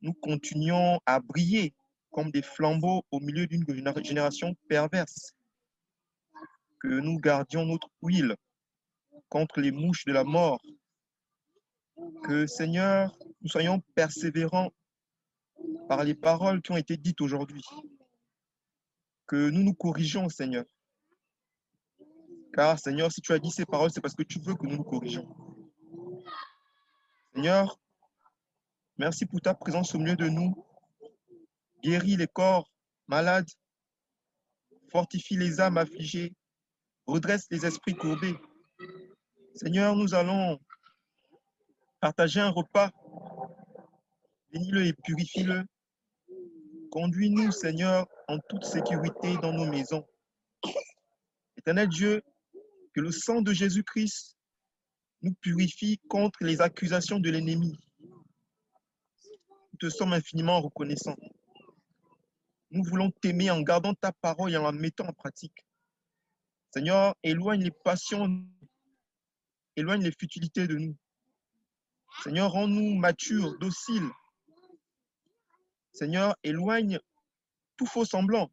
nous continuions à briller comme des flambeaux au milieu d'une génération perverse. Que nous gardions notre huile contre les mouches de la mort. Que, Seigneur, nous soyons persévérants par les paroles qui ont été dites aujourd'hui. Que nous nous corrigeons, Seigneur. Car, Seigneur, si tu as dit ces paroles, c'est parce que tu veux que nous nous corrigeons. Seigneur, merci pour ta présence au milieu de nous. Guéris les corps malades, fortifie les âmes affligées, redresse les esprits courbés. Seigneur, nous allons partager un repas. Bénis-le et purifie-le. Conduis-nous, Seigneur, en toute sécurité dans nos maisons. Éternel Dieu, que le sang de Jésus-Christ nous purifie contre les accusations de l'ennemi. Nous te sommes infiniment reconnaissants. Nous voulons t'aimer en gardant ta parole et en la mettant en pratique. Seigneur, éloigne les passions, éloigne les futilités de nous. Seigneur, rends-nous matures, dociles. Seigneur, éloigne tout faux semblant,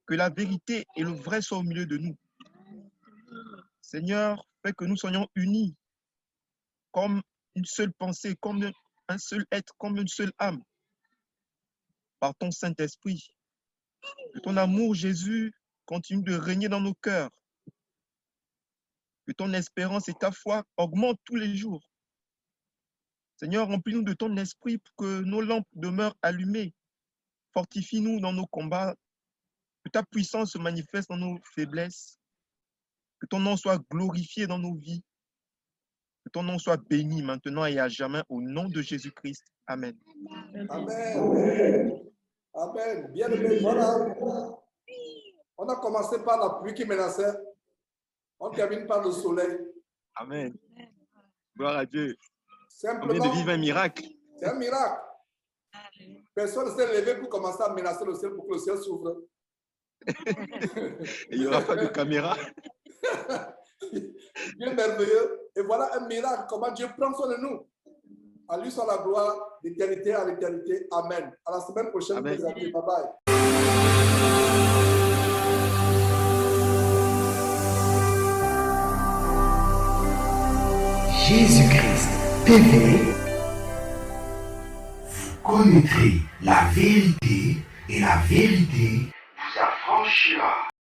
que la vérité et le vrai soient au milieu de nous. Seigneur, fais que nous soyons unis comme une seule pensée, comme un seul être, comme une seule âme, par ton Saint-Esprit. Que ton amour, Jésus, continue de régner dans nos cœurs. Que ton espérance et ta foi augmentent tous les jours. Seigneur, remplis-nous de ton esprit pour que nos lampes demeurent allumées. Fortifie-nous dans nos combats. Que ta puissance se manifeste dans nos faiblesses. Que ton nom soit glorifié dans nos vies. Que ton nom soit béni maintenant et à jamais au nom de Jésus-Christ. Amen. Amen. Amen. Bien aimé, voilà. On a commencé par la pluie qui menaçait. On termine par le soleil. Amen. Gloire à Dieu. On vient de Simplement, vivre un miracle. c'est un miracle. Personne ne s'est levé pour commencer à menacer le ciel pour que le ciel s'ouvre. Et il n'y aura pas de caméra. Dieu merveilleux. Et voilà un miracle. Comment Dieu prend soin de nous. À lui soit la gloire d'éternité à l'éternité. Amen. À la semaine prochaine. Amen. Mes amis. Bye bye. Jésus-Christ TV, vous connaîtrez la vérité et la vérité vous affranchira.